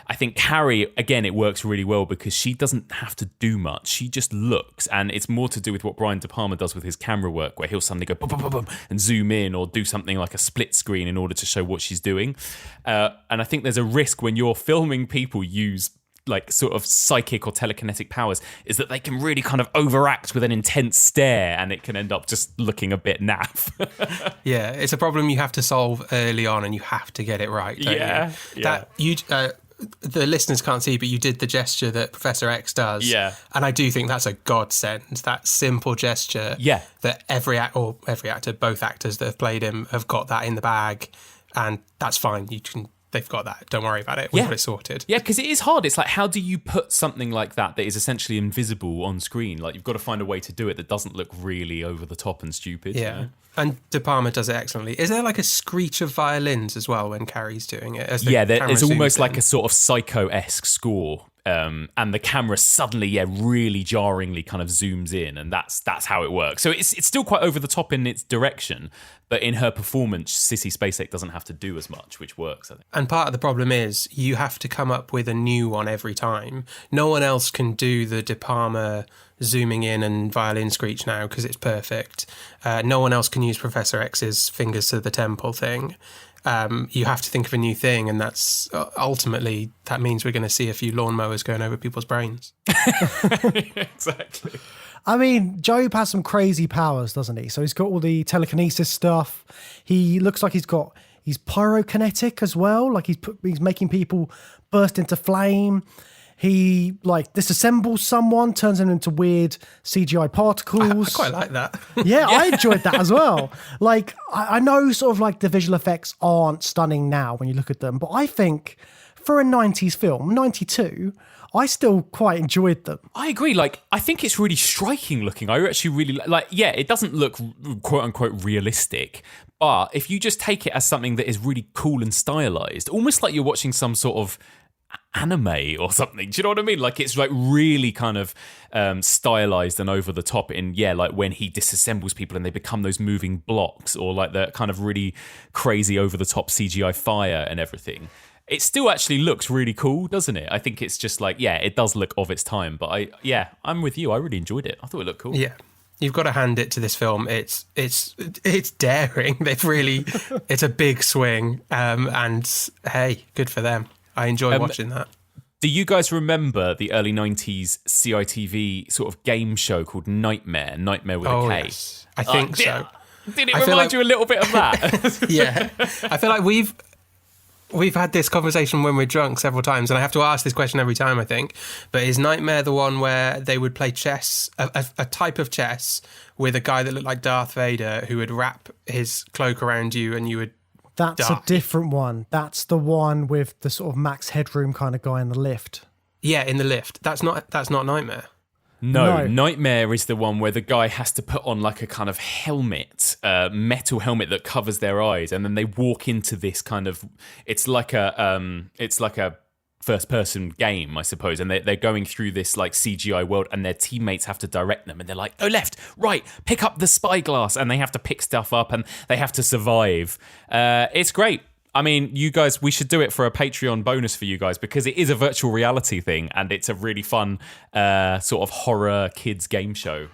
I think Carrie, again, it works really well because she doesn't have to do much. She just looks, and it's more to do with what Brian De Palma does with his camera work, where he'll suddenly go boom, boom, boom, boom, and zoom in or do something like a split screen in order to show what she's doing. And I think there's a risk when you're filming people use like sort of psychic or telekinetic powers, is that they can really kind of overact with an intense stare, and it can end up just looking a bit naff. Yeah, it's a problem you have to solve early on, and you have to get it right, don't you? That you the listeners can't see, but you did the gesture that Professor X does. Yeah. And I do think that's a godsend, that simple gesture. Yeah. That every actor, both actors that have played him have got that in the bag, and that's fine. They've got that. Don't worry about it. We've got it sorted. Yeah, because it is hard. It's like, how do you put something like that is essentially invisible on screen? Like, you've got to find a way to do it that doesn't look really over the top and stupid. Yeah. You know? And De Palma does it excellently. Is there like a screech of violins as well when Carrie's doing it? There's almost like a sort of Psycho-esque score and the camera suddenly, really jarringly kind of zooms in, and that's how it works. So it's still quite over the top in its direction, but in her performance, Sissy Spacek doesn't have to do as much, which works, I think. And part of the problem is you have to come up with a new one every time. No one else can do the De Palma zooming in and violin screech now because it's perfect. No one else can use Professor X's fingers to the temple thing. You have to think of a new thing, and that's ultimately that means we're going to see a few lawnmowers going over people's brains. Exactly. I mean, Job has some crazy powers, doesn't he? So he's got all the telekinesis stuff. He looks like he's pyrokinetic as well. Like he's making people burst into flame. He disassembles someone, turns them into weird CGI particles. I quite like that. Yeah, I enjoyed that as well. Like, I know sort of like the visual effects aren't stunning now when you look at them, but I think for a 90s film, 92, I still quite enjoyed them. I agree. Like, I think it's really striking looking. I actually really it doesn't look quote unquote realistic, but if you just take it as something that is really cool and stylized, almost like you're watching some sort of anime or something. Do you know what I mean? Like, it's like really kind of stylized and over the top in, like when he disassembles people and they become those moving blocks, or like the kind of really crazy over the top CGI fire and everything. It still actually looks really cool, doesn't it? I think it's just like, it does look of its time, but I'm with you. I really enjoyed it. I thought it looked cool. Yeah. You've got to hand it to this film. It's daring. It's a big swing. And hey, good for them. I enjoy watching that. Do you guys remember the early 90s CITV sort of game show called Nightmare with a K? Yes. I think so. Did it remind you a little bit of that? Yeah. I feel like we've had this conversation when we're drunk several times, and I have to ask this question every time, I think. But is Nightmare the one where they would play chess, a type of chess, with a guy that looked like Darth Vader who would wrap his cloak around you and you would That's die? A different one. That's the one with the sort of Max Headroom kind of guy in the lift. Yeah, in the lift. That's not Nightmare. No, Nightmare is the one where the guy has to put on like a kind of helmet, metal helmet that covers their eyes, and then they walk into this kind of, it's like a first-person game, I suppose, and they're going through this like CGI world, and their teammates have to direct them, and they're like, go left, right, pick up the spyglass, and they have to pick stuff up, and they have to survive. It's great. I mean, you guys, we should do it for a Patreon bonus for you guys, because it is a virtual reality thing, and it's a really fun sort of horror kids game show.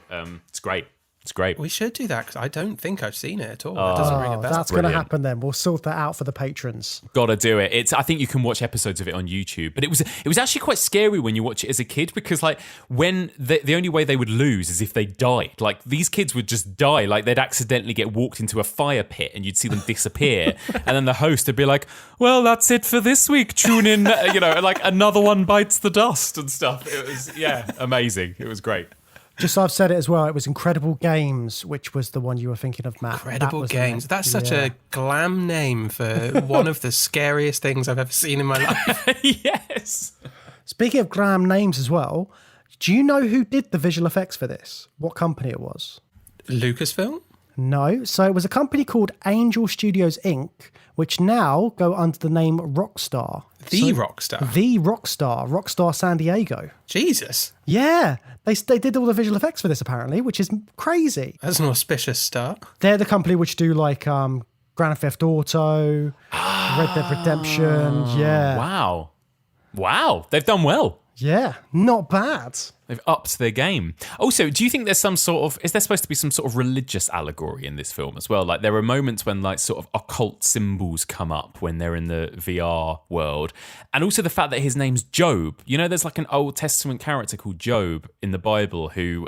It's great. It's great. We should do that, because I don't think I've seen it at all. It doesn't ring a bell. That's going to happen then. We'll sort that out for the patrons. Gotta do it. I think you can watch episodes of it on YouTube, but it was actually quite scary when you watch it as a kid, because like when the only way they would lose is if they died. Like these kids would just die. Like they'd accidentally get walked into a fire pit and you'd see them disappear, and then the host would be like, "Well, that's it for this week. Tune in." Like another one bites the dust and stuff. It was amazing. It was great. Just so I've said it as well, it was Incredible Games, which was the one you were thinking of, Matt. Incredible Games. That's such a glam name for one of the scariest things I've ever seen in my life. Yes. Speaking of glam names as well, do you know who did the visual effects for this? What company it was? Lucasfilm? No. So it was a company called Angel Studios Inc., which now go under the name Rockstar. Rockstar San Diego. Jesus. Yeah, they did all the visual effects for this apparently, which is crazy. That's an auspicious start. They're the company which do like Grand Theft Auto, Red Dead Redemption. Yeah. Wow. They've done well. Yeah, not bad. They've upped their game. Also, do you think there's is there supposed to be some sort of religious allegory in this film as well? Like there are moments when like sort of occult symbols come up when they're in the VR world. And also the fact that his name's Job. You know, there's like an Old Testament character called Job in the Bible who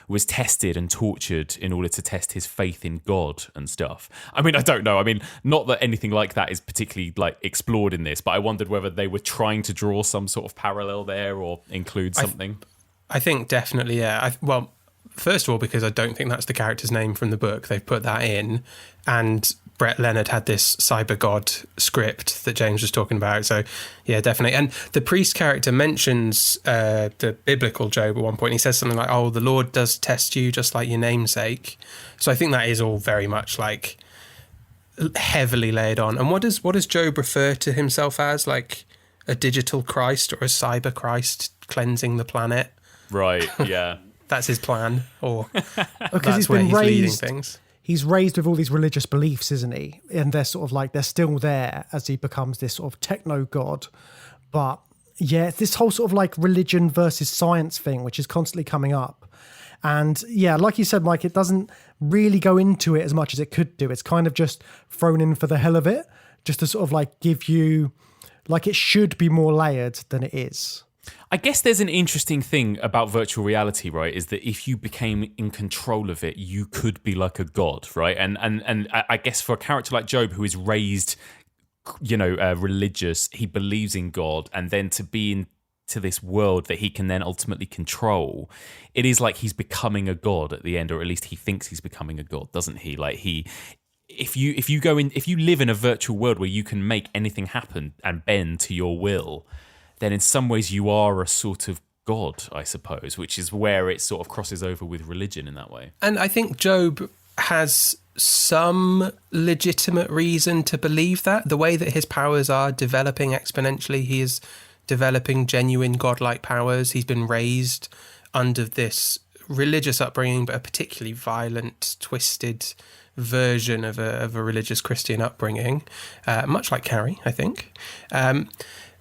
was tested and tortured in order to test his faith in God and stuff. I mean, I don't know. I mean, not that anything like that is particularly like explored in this, but I wondered whether they were trying to draw some sort of parallel there or include something. I think definitely, yeah. Well, first of all, because I don't think that's the character's name from the book. They've put that in. And Brett Leonard had this cyber god script that James was talking about. So, yeah, definitely. And the priest character mentions the biblical Job at one point. He says something like, "Oh, the Lord does test you just like your namesake." So I think that is all very much like heavily laid on. And what does Job refer to himself as? Like a digital Christ or a cyber Christ cleansing the planet. Right, yeah. That's his plan, or because that's where he's leading things. He's raised with all these religious beliefs, isn't he? And they're sort of like, they're still there as he becomes this sort of techno god. But yeah, it's this whole sort of like religion versus science thing, which is constantly coming up. And yeah, like you said, Mike, it doesn't really go into it as much as it could do. It's kind of just thrown in for the hell of it, just to sort of like give you, like it should be more layered than it is. I guess there's an interesting thing about virtual reality, right? Is that if you became in control of it, you could be like a god, right? And I guess for a character like Job, who is raised, religious, he believes in God, and then to be into this world that he can then ultimately control, it is like he's becoming a god at the end, or at least he thinks he's becoming a god, doesn't he? Like if you live in a virtual world where you can make anything happen and bend to your will, then in some ways you are a sort of god, I suppose, which is where it sort of crosses over with religion in that way. And I think Job has some legitimate reason to believe that. The way that his powers are developing exponentially, he is developing genuine godlike powers. He's been raised under this religious upbringing, but a particularly violent, twisted version of a religious Christian upbringing, much like Carrie, I think.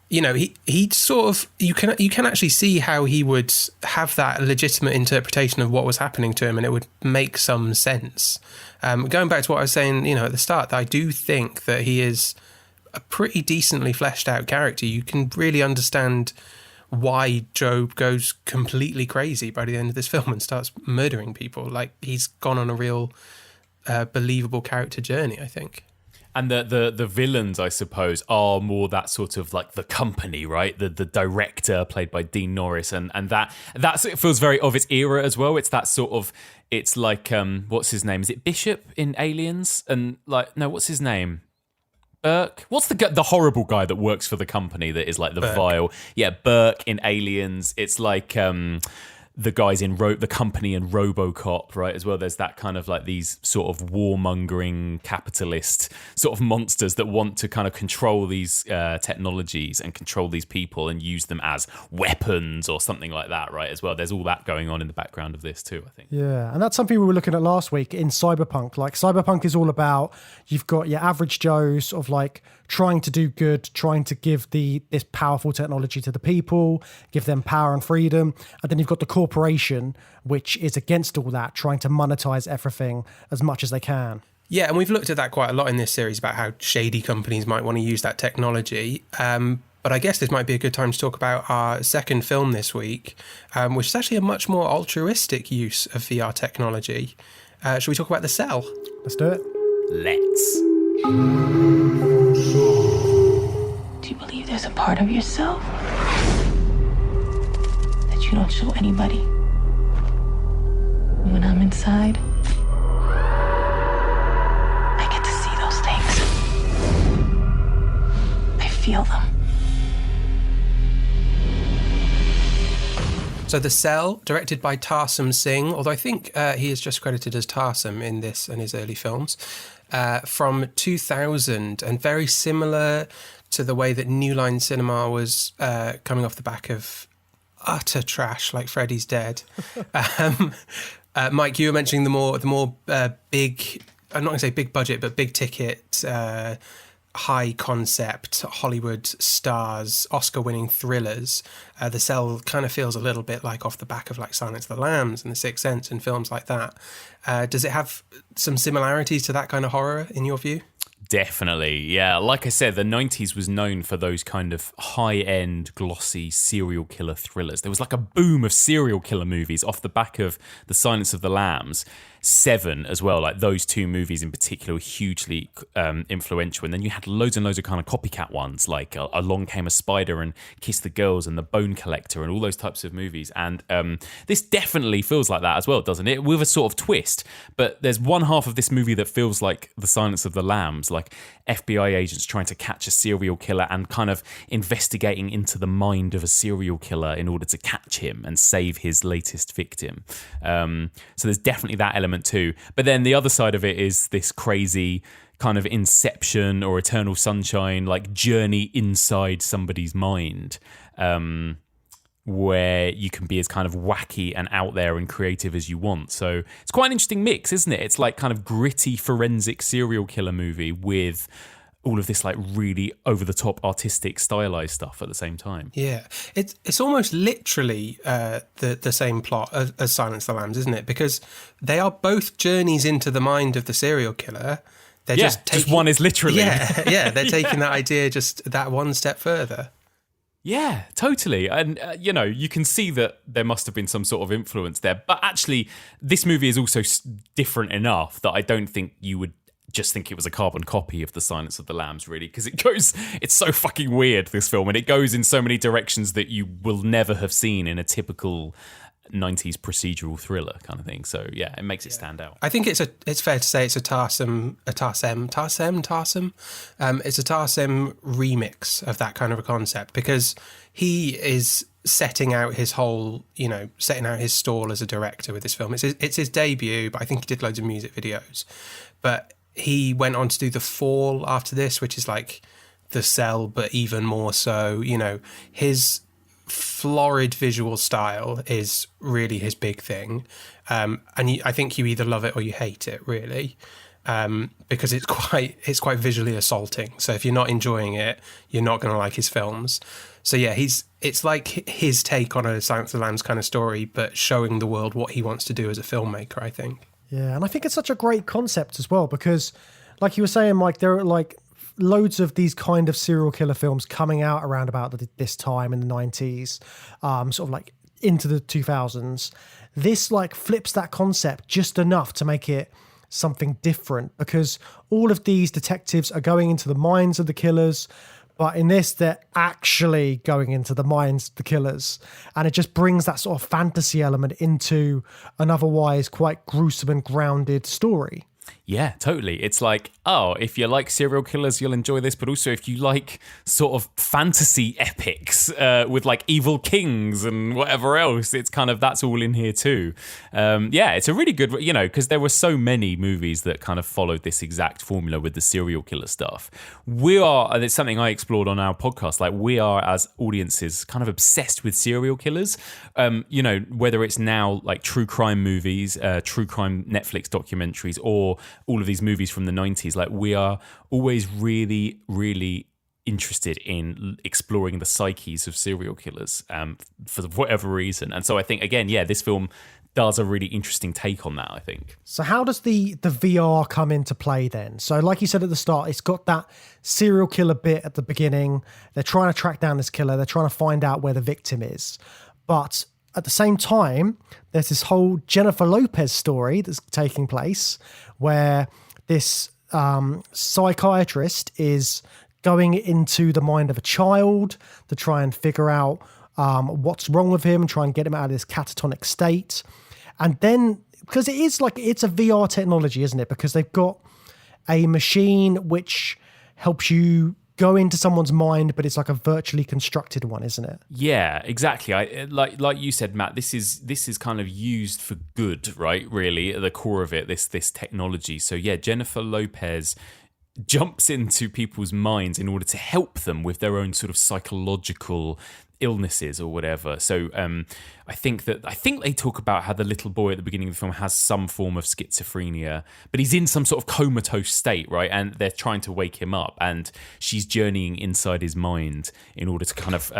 He sort of, you can actually see how he would have that legitimate interpretation of what was happening to him, and it would make some sense. Going back to what I was saying, at the start, I do think that he is a pretty decently fleshed out character. You can really understand why Job goes completely crazy by the end of this film and starts murdering people. Like, he's gone on a real believable character journey, I think. And the villains, I suppose, are more that sort of like the company, right? The director played by Dean Norris, and that it feels very of its era as well. It's that sort of, it's like what's his name? Is it Bishop in Aliens? And like, no, what's his name? Burke? What's the horrible guy that works for the company that is like the Burke. vile? Yeah, Burke in Aliens. It's like the guys in the company and RoboCop, right, as well. There's that kind of like these sort of warmongering capitalist sort of monsters that want to kind of control these technologies and control these people and use them as weapons or something like that, right, as well. There's all that going on in the background of this too, I think. Yeah, and that's something we were looking at last week in Cyberpunk. Like, Cyberpunk is all about, you've got your average Joes of like trying to do good, trying to give this powerful technology to the people, give them power and freedom. And then you've got the corporation, which is against all that, trying to monetize everything as much as they can. Yeah, and we've looked at that quite a lot in this series about how shady companies might want to use that technology. But I guess this might be a good time to talk about our second film this week, which is actually a much more altruistic use of VR technology. Should we talk about The Cell? Let's do it. Let's. Do you believe there's a part of yourself that you don't show anybody? When I'm inside, I get to see those things. I feel them. So The Cell, directed by Tarsem Singh, although I think he is just credited as Tarsem in this and his early films, from 2000, and very similar to the way that New Line Cinema was coming off the back of utter trash like Freddy's Dead. Mike, you were mentioning the more big, I'm not going to say big budget, but big ticket, high concept Hollywood stars, Oscar-winning thrillers. The Cell kind of feels a little bit like off the back of like Silence of the Lambs and The Sixth Sense and films like that. Does it have some similarities to that kind of horror in your view? Definitely, yeah. Like I said, the 90s was known for those kind of high-end, glossy serial killer thrillers. There was like a boom of serial killer movies off the back of The Silence of the Lambs. Seven as well, like those two movies in particular were hugely influential. And then you had loads and loads of kind of copycat ones, like Along Came a Spider and Kiss the Girls and The Bone Collector and all those types of movies. And this definitely feels like that as well, doesn't it? With a sort of twist. But there's one half of this movie that feels like The Silence of the Lambs, like FBI agents trying to catch a serial killer and kind of investigating into the mind of a serial killer in order to catch him and save his latest victim. So there's definitely that element element too. But then the other side of it is this crazy kind of Inception or Eternal Sunshine, like journey inside somebody's mind, where you can be as kind of wacky and out there and creative as you want. So it's quite an interesting mix, isn't it? It's like kind of gritty forensic serial killer movie with all of this like really over-the-top artistic stylized stuff at the same time. Yeah, it's almost literally the same plot as Silence of the Lambs, isn't it? Because they are both journeys into the mind of the serial killer. They're just one is literally. Yeah, they're taking that idea just that one step further. Yeah, totally. And, you can see that there must have been some sort of influence there. But actually, this movie is also different enough that I don't think you would just think it was a carbon copy of The Silence of the Lambs, really, because it's so fucking weird, this film, and it goes in so many directions that you will never have seen in a typical 90s procedural thriller kind of thing. So yeah, it makes it stand out. I think it's fair to say it's a Tarsem. It's a Tarsem remix of that kind of a concept, because he is setting out his stall as a director with this film. It's his debut, but I think he did loads of music videos. But he went on to do The Fall after this, which is like The Cell, but even more so. His florid visual style is really his big thing, and I think you either love it or you hate it, really, because it's quite visually assaulting. So if you're not enjoying it, you're not going to like his films. So yeah, it's like his take on a Silence of the Lambs kind of story, but showing the world what he wants to do as a filmmaker, I think. Yeah, and I think it's such a great concept as well, because like you were saying, Mike, there are like loads of these kind of serial killer films coming out around about this time in the 90s, sort of like into the 2000s. This like flips that concept just enough to make it something different, because all of these detectives are going into the minds of the killers, but in this, they're actually going into the minds of the killers. And it just brings that sort of fantasy element into an otherwise quite gruesome and grounded story. Yeah, totally. It's like, if you like serial killers, you'll enjoy this. But also, if you like sort of fantasy epics with like evil kings and whatever else, it's kind of, that's all in here too. It's a really good, because there were so many movies that kind of followed this exact formula with the serial killer stuff. And it's something I explored on our podcast, like we are as audiences kind of obsessed with serial killers. Whether it's now like true crime movies, true crime Netflix documentaries, or all of these movies from the 90s, like we are always really, really interested in exploring the psyches of serial killers for whatever reason. And so I think, again, this film does a really interesting take on that, I think. So how does the VR come into play then? So like you said at the start, it's got that serial killer bit at the beginning. They're trying to track down this killer. They're trying to find out where the victim is. But at the same time, there's this whole Jennifer Lopez story that's taking place where this psychiatrist is going into the mind of a child to try and figure out what's wrong with him and try and get him out of this catatonic state. And then, because it's a VR technology, isn't it? Because they've got a machine which helps you go into someone's mind, but it's like a virtually constructed one, isn't it? Yeah, exactly. Like you said, Matt, this is kind of used for good, right? Really, at the core of it, this technology. So yeah, Jennifer Lopez jumps into people's minds in order to help them with their own sort of psychological illnesses or whatever. So I think they talk about how the little boy at the beginning of the film has some form of schizophrenia, but he's in some sort of comatose state, right? And they're trying to wake him up, and she's journeying inside his mind in order to kind of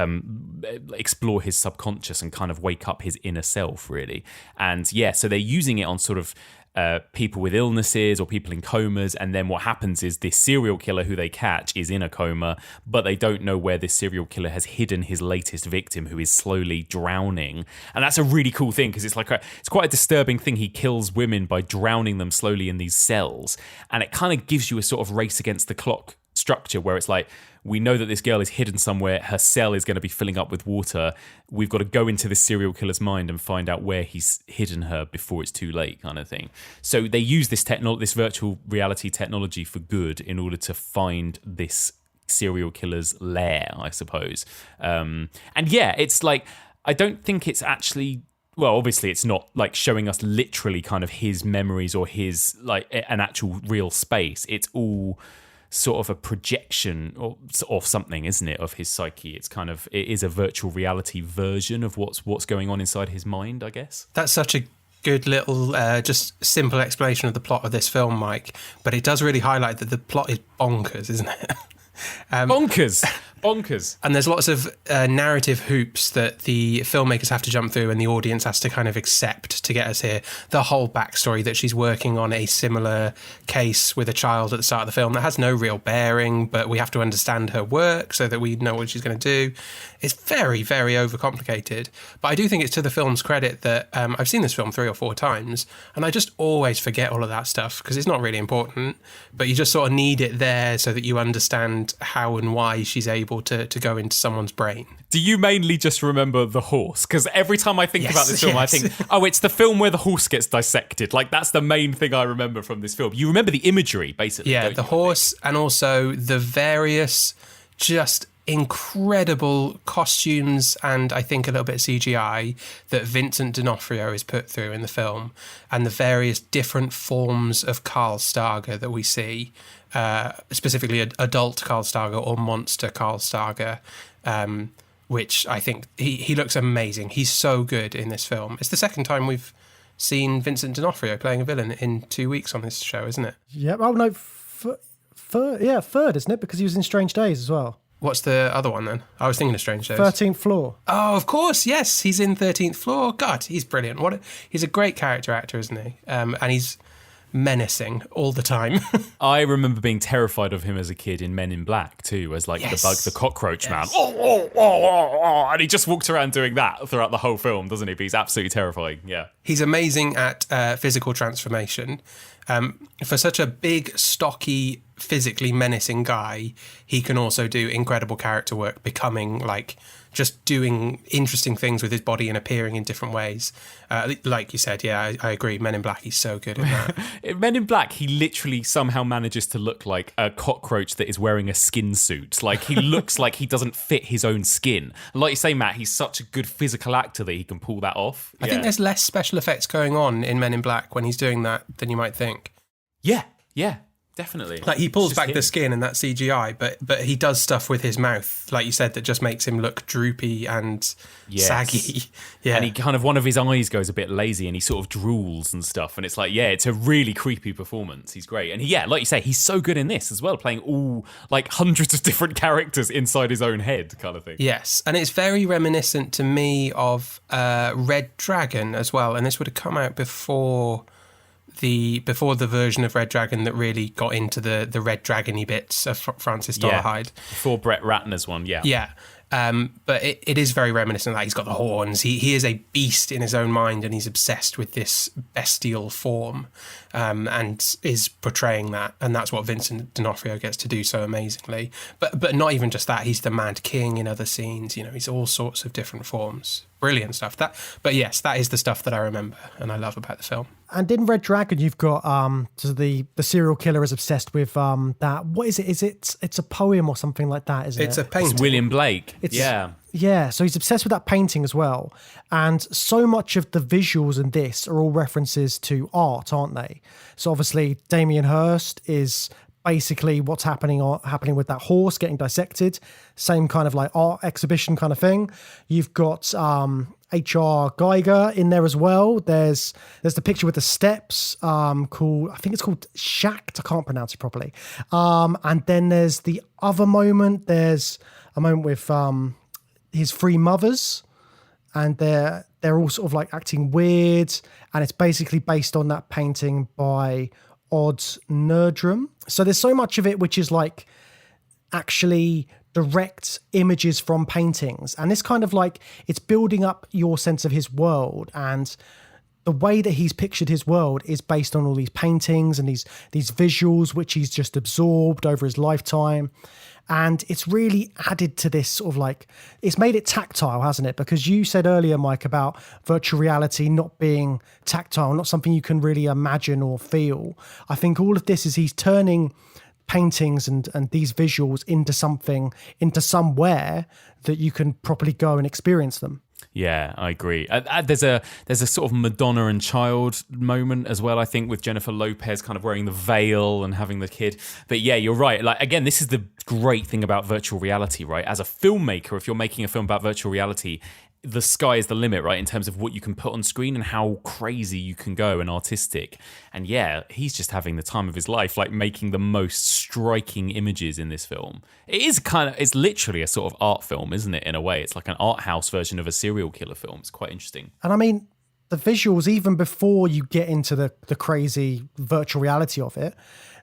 explore his subconscious and kind of wake up his inner self, really. And so they're using it on sort of people with illnesses or people in comas, and then what happens is this serial killer who they catch is in a coma, but they don't know where this serial killer has hidden his latest victim, who is slowly drowning. And that's a really cool thing, because it's quite a disturbing thing. He kills women by drowning them slowly in these cells, and it kind of gives you a sort of race against the clock structure where it's like, we know that this girl is hidden somewhere, her cell is going to be filling up with water, we've got to go into this serial killer's mind and find out where he's hidden her before it's too late, kind of thing. So they use this virtual reality technology for good in order to find this serial killer's lair, I suppose. It's like, I don't think it's actually well, obviously it's not like showing us literally kind of his memories or his like an actual real space. It's all sort of a projection of something, isn't it, of his psyche? It's kind of, it is a virtual reality version of what's going on inside his mind, I guess. That's such a good little, just simple explanation of the plot of this film, Mike. But it does really highlight that the plot is bonkers, isn't it? Bonkers. And there's lots of narrative hoops that the filmmakers have to jump through and the audience has to kind of accept to get us here. The whole backstory that she's working on a similar case with a child at the start of the film that has no real bearing, but we have to understand her work so that we know what she's going to do. It's very, very overcomplicated. But I do think it's to the film's credit that I've seen this film 3 or 4 times and I just always forget all of that stuff because it's not really important, but you just sort of need it there so that you understand how and why she's able to go into someone's brain. Do you mainly just remember the horse? Because every time I think about this film, I think, oh, it's the film where the horse gets dissected. Like, that's the main thing I remember from this film. You remember the imagery, basically. Yeah, the horse and also the various just incredible costumes and I think a little bit of CGI that Vincent D'Onofrio is put through in the film, and the various different forms of Carl Starger that we see, specifically adult Carl Starger or monster Carl Starger, which I think he looks amazing. He's so good in this film. It's the second time we've seen Vincent D'Onofrio playing a villain in 2 weeks on this show, isn't it? Yeah, oh no, third, isn't it? Because he was in Strange Days as well. What's the other one then? I was thinking of Strange Days. 13th Floor. Oh, of course, yes. He's in 13th Floor. God, he's brilliant. He's a great character actor, isn't he? And he's menacing all the time. I remember being terrified of him as a kid in Men in Black too, as like the cockroach man. And he just walks around doing that throughout the whole film, doesn't he? But he's absolutely terrifying, yeah. He's amazing at physical transformation. For such a big, stocky, physically menacing guy, he can also do incredible character work, becoming like just doing interesting things with his body and appearing in different ways. Like you said, yeah, I agree. Men in Black, he's so good at that. In Men in Black, he literally somehow manages to look like a cockroach that is wearing a skin suit. Like, he looks like he doesn't fit his own skin. And like you say, Matt, he's such a good physical actor that he can pull that off. I think there's less special effects going on in Men in Black when he's doing that than you might think. Yeah. Definitely. Like, he pulls back the skin and that's CGI, but he does stuff with his mouth, like you said, that just makes him look droopy and saggy. Yeah. And he kind of, one of his eyes goes a bit lazy and he sort of drools and stuff. And it's like, yeah, it's a really creepy performance. He's great. And like you say, he's so good in this as well, playing all like hundreds of different characters inside his own head kind of thing. Yes. And it's very reminiscent to me of Red Dragon as well. And this would have come out before the version of Red Dragon that really got into the Red Dragon-y bits of Francis Dolarhyde. Before Brett Ratner's one, yeah. Yeah. But it is very reminiscent of that. He's got the horns. He is a beast in his own mind, and he's obsessed with this bestial form, and is portraying that. And that's what Vincent D'Onofrio gets to do so amazingly. But not even just that. He's the Mad King in other scenes. You know, he's all sorts of different forms. Brilliant stuff. But yes, that is the stuff that I remember and I love about the film. And in Red Dragon, you've got so the serial killer is obsessed with that. What is it? It's a poem or something like that, isn't it? It's a painting. It's William Blake. Yeah, so he's obsessed with that painting as well. And so much of the visuals in this are all references to art, aren't they? So obviously, Damien Hirst is basically what's happening with that horse getting dissected. Same kind of like art exhibition kind of thing. You've got H.R. Geiger in there as well. There's the picture with the steps called, I think it's called Shacked. I can't pronounce it properly. And then there's the other moment. There's a moment with his 3 mothers, and they're all sort of like acting weird, and it's basically based on that painting by Odd Nerdrum. So there's so much of it which is like actually direct images from paintings, and it's kind of like it's building up your sense of his world, and the way that he's pictured his world is based on all these paintings and these visuals which he's just absorbed over his lifetime. And it's really added to this sort of like, it's made it tactile, hasn't it? Because you said earlier, Mike, about virtual reality not being tactile, not something you can really imagine or feel. I think all of this is he's turning paintings and these visuals into something, into somewhere that you can properly go and experience them. Yeah, I agree. There's a sort of Madonna and child moment as well, I think, with Jennifer Lopez kind of wearing the veil and having the kid. But yeah, you're right. Like, again, this is the great thing about virtual reality, right? As a filmmaker, if you're making a film about virtual reality, the sky is the limit, right, in terms of what you can put on screen and how crazy you can go and artistic. And yeah, he's just having the time of his life, like making the most striking images in this film. It's literally a sort of art film, isn't it, in a way? It's like an art house version of a serial killer film. It's quite interesting. And I mean, the visuals, even before you get into the crazy virtual reality of it,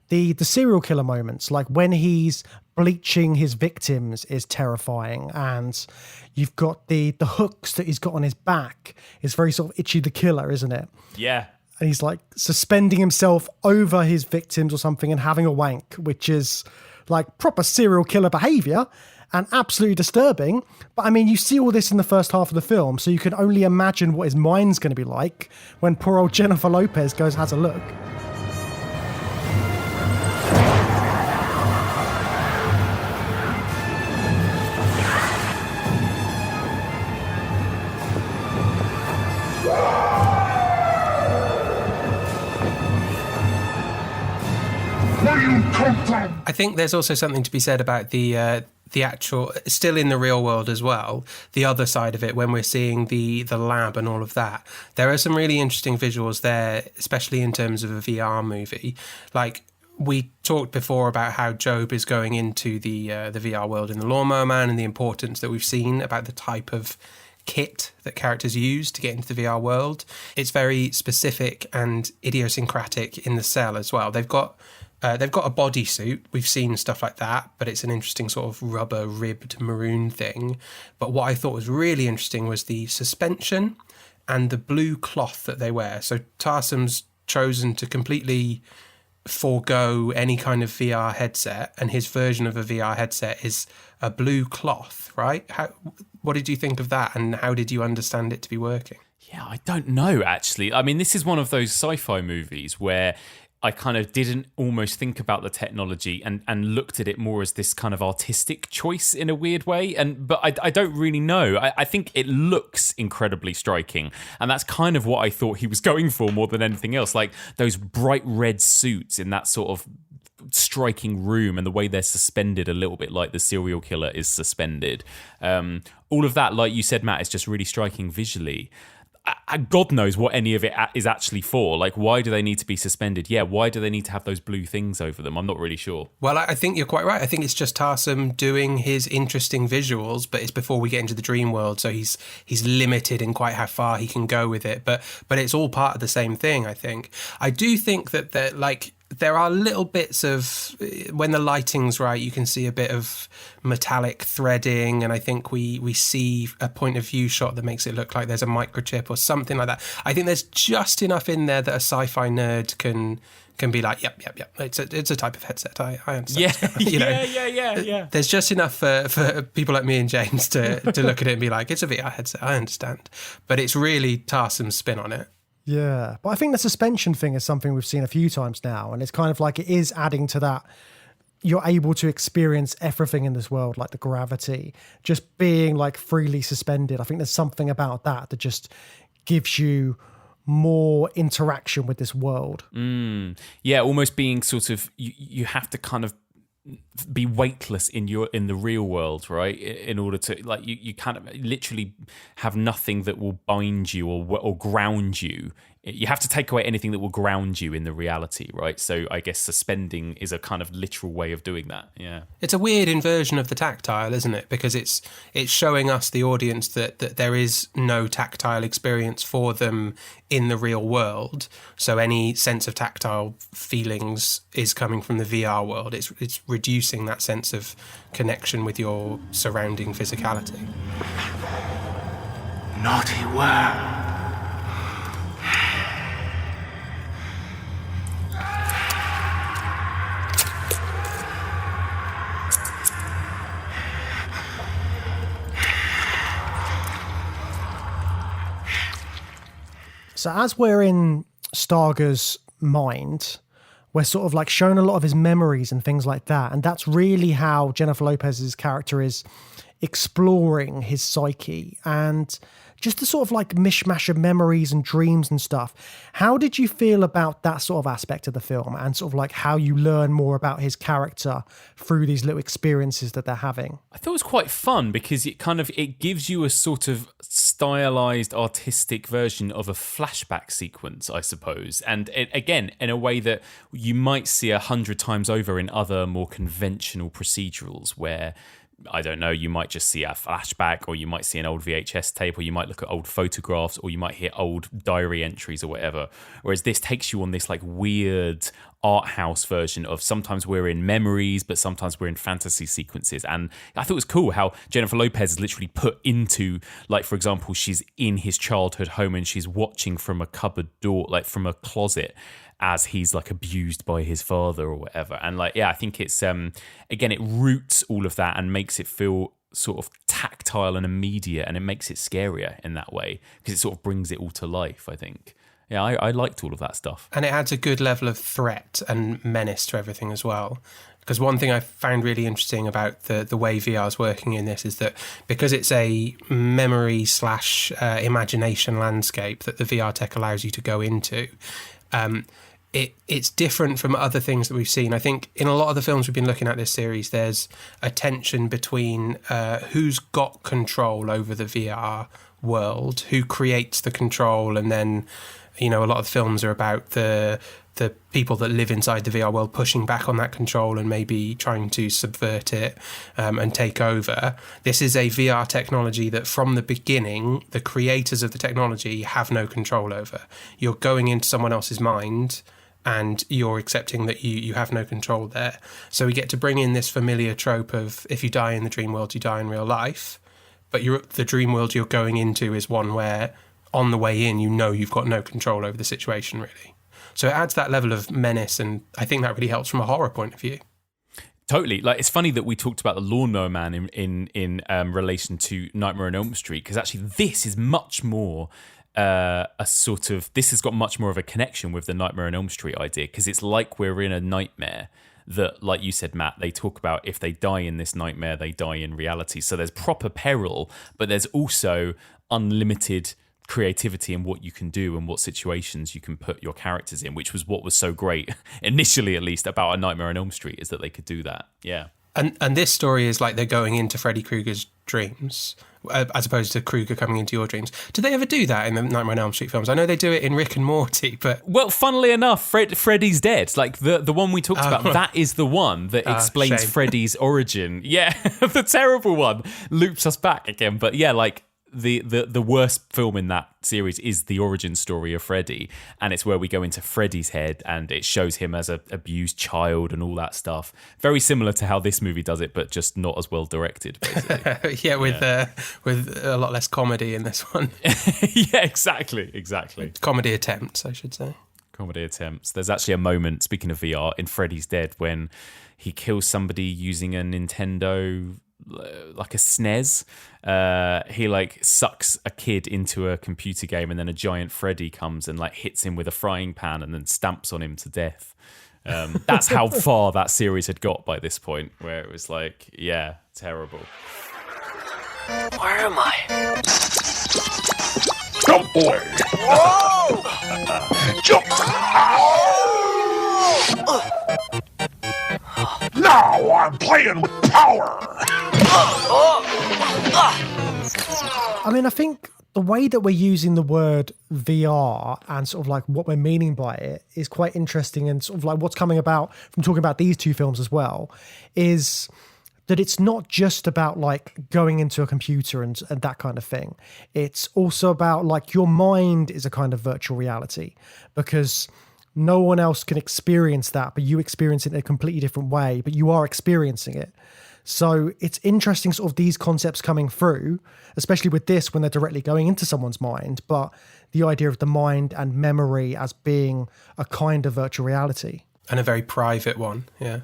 the serial killer moments, like when he's bleaching his victims, is terrifying. And you've got the hooks that he's got on his back. It's very sort of Itchy the Killer, isn't it? Yeah. And he's like suspending himself over his victims or something and having a wank, which is like proper serial killer behavior and absolutely disturbing. But I mean, you see all this in the first half of the film, so you can only imagine what his mind's going to be like when poor old Jennifer Lopez goes and has a look. I think there's also something to be said about the actual, still in the real world as well, the other side of it, when we're seeing the lab and all of that. There are some really interesting visuals there, especially in terms of a VR movie. Like, we talked before about how Job is going into the VR world in the Lawnmower Man and the importance that we've seen about the type of kit that characters use to get into the VR world. It's very specific and idiosyncratic in the cell as well. They've got a bodysuit. We've seen stuff like that, but it's an interesting sort of rubber ribbed maroon thing. But what I thought was really interesting was the suspension and the blue cloth that they wear. So Tarsem's chosen to completely forego any kind of VR headset, and his version of a VR headset is a blue cloth, right? What did you think of that, and how did you understand it to be working? Yeah, I don't know, actually. I mean, this is one of those sci-fi movies where I kind of didn't almost think about the technology and looked at it more as this kind of artistic choice in a weird way. But I don't really know. I think it looks incredibly striking. And that's kind of what I thought he was going for more than anything else. Like those bright red suits in that sort of striking room and the way they're suspended a little bit like the serial killer is suspended. All of that, like you said, Matt, is just really striking visually. God knows what any of it is actually for. Like, why do they need to be suspended? Yeah, why do they need to have those blue things over them? I'm not really sure. Well, I think you're quite right. I think it's just Tarsem doing his interesting visuals, but it's before we get into the dream world, so he's limited in quite how far he can go with it. But it's all part of the same thing, I think. I do think that there are little bits of, when the lighting's right, you can see a bit of metallic threading, and I think we see a point of view shot that makes it look like there's a microchip or something like that. I think there's just enough in there that a sci-fi nerd can be like, yep. It's a type of headset. I understand. Yeah. Yeah. There's just enough for people like me and James to look at it and be like, it's a VR headset. I understand, but it's really Tarsem's spin on it. Yeah, but I think the suspension thing is something we've seen a few times now, and it's kind of like it is adding to that. You're able to experience everything in this world, like the gravity, just being like freely suspended. I think there's something about that just gives you more interaction with this world. Yeah, almost being sort of, you have to kind of be weightless in the real world, right? In order to, like, you kind of literally have nothing that will bind you or ground you. You have to take away anything that will ground you in the reality, right? So I guess suspending is a kind of literal way of doing that. Yeah, it's a weird inversion of the tactile, isn't it? Because it's showing us, the audience, that there is no tactile experience for them in the real world. So any sense of tactile feelings is coming from the VR world. It's reducing that sense of connection with your surrounding physicality. Naughty worm. So as we're in Starger's mind, we're sort of like shown a lot of his memories and things like that. And that's really how Jennifer Lopez's character is exploring his psyche. And just the sort of like mishmash of memories and dreams and stuff. How did you feel about that sort of aspect of the film and sort of like how you learn more about his character through these little experiences that they're having? I thought it was quite fun because it gives you a sort of stylized, artistic version of a flashback sequence, I suppose. And again, in a way that you might see 100 times over in other more conventional procedurals where, I don't know, you might just see a flashback, or you might see an old VHS tape, or you might look at old photographs, or you might hear old diary entries or whatever. Whereas this takes you on this like weird art house version of sometimes we're in memories, but sometimes we're in fantasy sequences. And I thought it was cool how Jennifer Lopez is literally put into, like, for example, she's in his childhood home and she's watching from a cupboard door, like from a closet, as he's like abused by his father or whatever. And like, yeah, I think it's, again, it roots all of that and makes it feel sort of tactile and immediate, and it makes it scarier in that way because it sort of brings it all to life, I think. Yeah, I liked all of that stuff. And it adds a good level of threat and menace to everything as well. Because one thing I found really interesting about the way VR is working in this is that because it's a memory / imagination landscape that the VR tech allows you to go into, it's different from other things that we've seen. I think in a lot of the films we've been looking at this series, there's a tension between who's got control over the VR world, who creates the control, and then, you know, a lot of the films are about the people that live inside the VR world pushing back on that control and maybe trying to subvert it and take over. This is a VR technology that from the beginning, the creators of the technology have no control over. You're going into someone else's mind and you're accepting that you have no control there. So we get to bring in this familiar trope of if you die in the dream world, you die in real life. But the dream world you're going into is one where on the way in, you know you've got no control over the situation, really. So it adds that level of menace, and I think that really helps from a horror point of view. Totally. Like, it's funny that we talked about the Lawnmower Man in relation to Nightmare on Elm Street, because actually this is much more this has got much more of a connection with the Nightmare on Elm Street idea, because it's like we're in a nightmare that, like you said, Matt, they talk about if they die in this nightmare, they die in reality. So there's proper peril, but there's also unlimited creativity in what you can do and what situations you can put your characters in, which was what was so great, initially at least, about A Nightmare on Elm Street, is that they could do that. Yeah. And this story is like they're going into Freddy Krueger's dreams, as opposed to Krueger coming into your dreams. Do they ever do that in the Nightmare on Elm Street films? I know they do it in Rick and Morty, but... Well, funnily enough, Freddy's Dead. Like, the one we talked about, that is the one that explains Freddy's origin. Yeah, the terrible one. Loops us back again. But yeah, like, the worst film in that series is the origin story of Freddy, and it's where we go into Freddy's head and it shows him as an abused child and all that stuff. Very similar to how this movie does it, but just not as well directed, basically. yeah, with a lot less comedy in this one. Yeah, exactly. Comedy attempts, I should say. Comedy attempts. There's actually a moment, speaking of VR, in Freddy's Dead when he kills somebody using a Nintendo, like a SNES. He like sucks a kid into a computer game, and then a giant Freddy comes and like hits him with a frying pan and then stamps on him to death. That's how far that series had got by this point, where it was like, yeah, terrible. Where am I? Jump, boy! Whoa! Jump! Now I'm playing with power! I mean, I think the way that we're using the word VR and sort of like what we're meaning by it is quite interesting, and sort of like what's coming about from talking about these two films as well is that it's not just about like going into a computer and that kind of thing. It's also about like your mind is a kind of virtual reality, because no one else can experience that, but you experience it in a completely different way, but you are experiencing it. So it's interesting sort of these concepts coming through, especially with this when they're directly going into someone's mind, but the idea of the mind and memory as being a kind of virtual reality. And a very private one, yeah.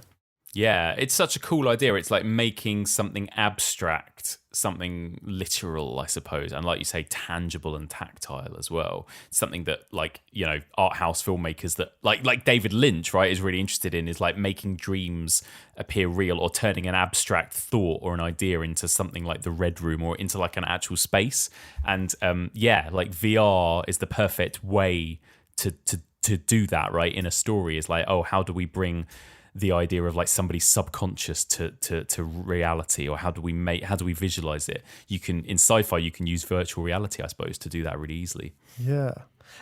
Yeah, it's such a cool idea. It's like making something abstract, something literal, I suppose, and like you say, tangible and tactile as well. Something that, like, you know, art house filmmakers that like David Lynch, right, is really interested in, is like making dreams appear real, or turning an abstract thought or an idea into something like the Red Room, or into like an actual space. And like VR is the perfect way to do that, right? In a story, is like, oh, how do we bring the idea of like somebody's subconscious to reality, or how do we visualize it? You can, in sci-fi, you can use virtual reality, I suppose, to do that really easily. Yeah.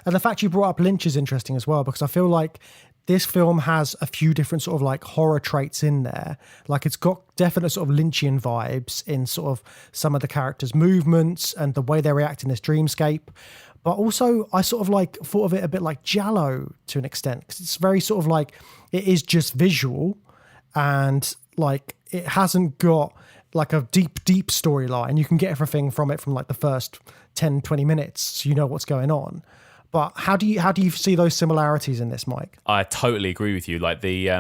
And the fact you brought up Lynch is interesting as well, because I feel like this film has a few different sort of like horror traits in there. Like, it's got definite sort of Lynchian vibes in sort of some of the characters' movements and the way they react in this dreamscape. But also, I sort of like thought of it a bit like Giallo to an extent, because it's very sort of like, it is just visual, and like it hasn't got like a deep storyline. You can get everything from it from like the first 10, 20 minutes, so you know what's going on. But how do you see those similarities in this, Mike? I totally agree with you. Like the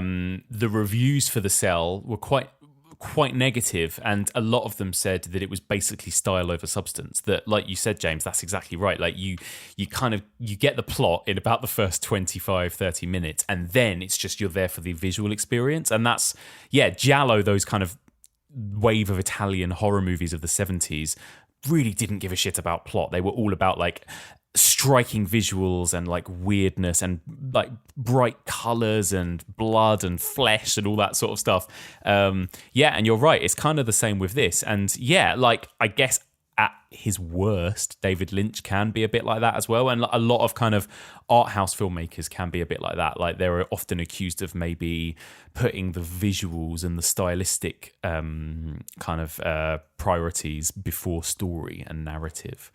reviews for The Cell were quite negative, and a lot of them said that it was basically style over substance. That, like you said, James, that's exactly right. Like you get the plot in about the first 25-30 minutes, and then it's just you're there for the visual experience. And that's, Giallo, those kind of wave of Italian horror movies of the 70s, really didn't give a shit about plot. They were all about like striking visuals and like weirdness and like bright colors and blood and flesh and all that sort of stuff. And you're right, it's kind of the same with this. And like, I guess at his worst, David Lynch can be a bit like that as well, and a lot of kind of art house filmmakers can be a bit like that. Like, they're often accused of maybe putting the visuals and the stylistic kind of priorities before story and narrative.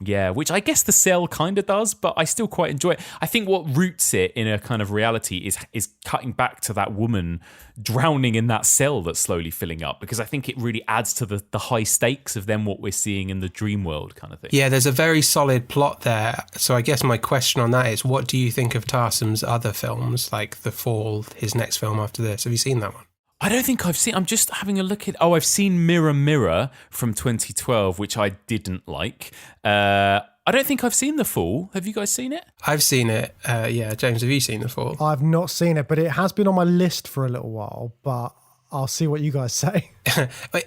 Which I guess The Cell kind of does, but I still quite enjoy it. I think what roots it in a kind of reality is cutting back to that woman drowning in that cell that's slowly filling up, because I think it really adds to the high stakes of then what we're seeing in the dream world kind of thing. Yeah, there's a very solid plot there. So I guess my question on that is, what do you think of Tarsem's other films, like The Fall, his next film after this? Have you seen that one? I don't think I've seen. I'm just having a look at. Oh, I've seen Mirror Mirror from 2012, which I didn't like. I don't think I've seen The Fall. Have you guys seen it? I've seen it. James, have you seen The Fall? I've not seen it, but it has been on my list for a little while. But I'll see what you guys say.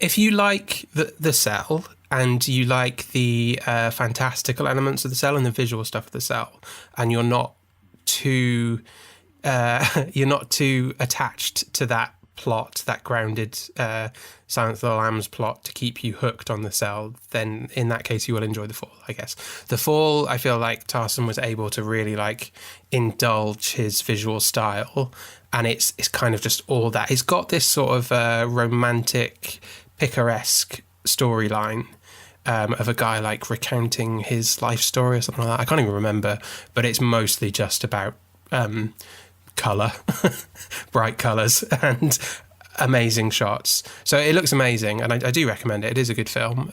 If you like the Cell, and you like the fantastical elements of The Cell and the visual stuff of The Cell, and you're not too attached to that plot, that grounded Silence of the Lambs plot to keep you hooked on The Cell, then in that case you will enjoy The Fall, I guess. The Fall, I feel like Tarsem was able to really like indulge his visual style, and it's kind of just all that. He's got this sort of romantic, picaresque storyline of a guy like recounting his life story or something like that. I can't even remember, but it's mostly just about colour, bright colours and amazing shots. So it looks amazing, and I do recommend it. It is a good film,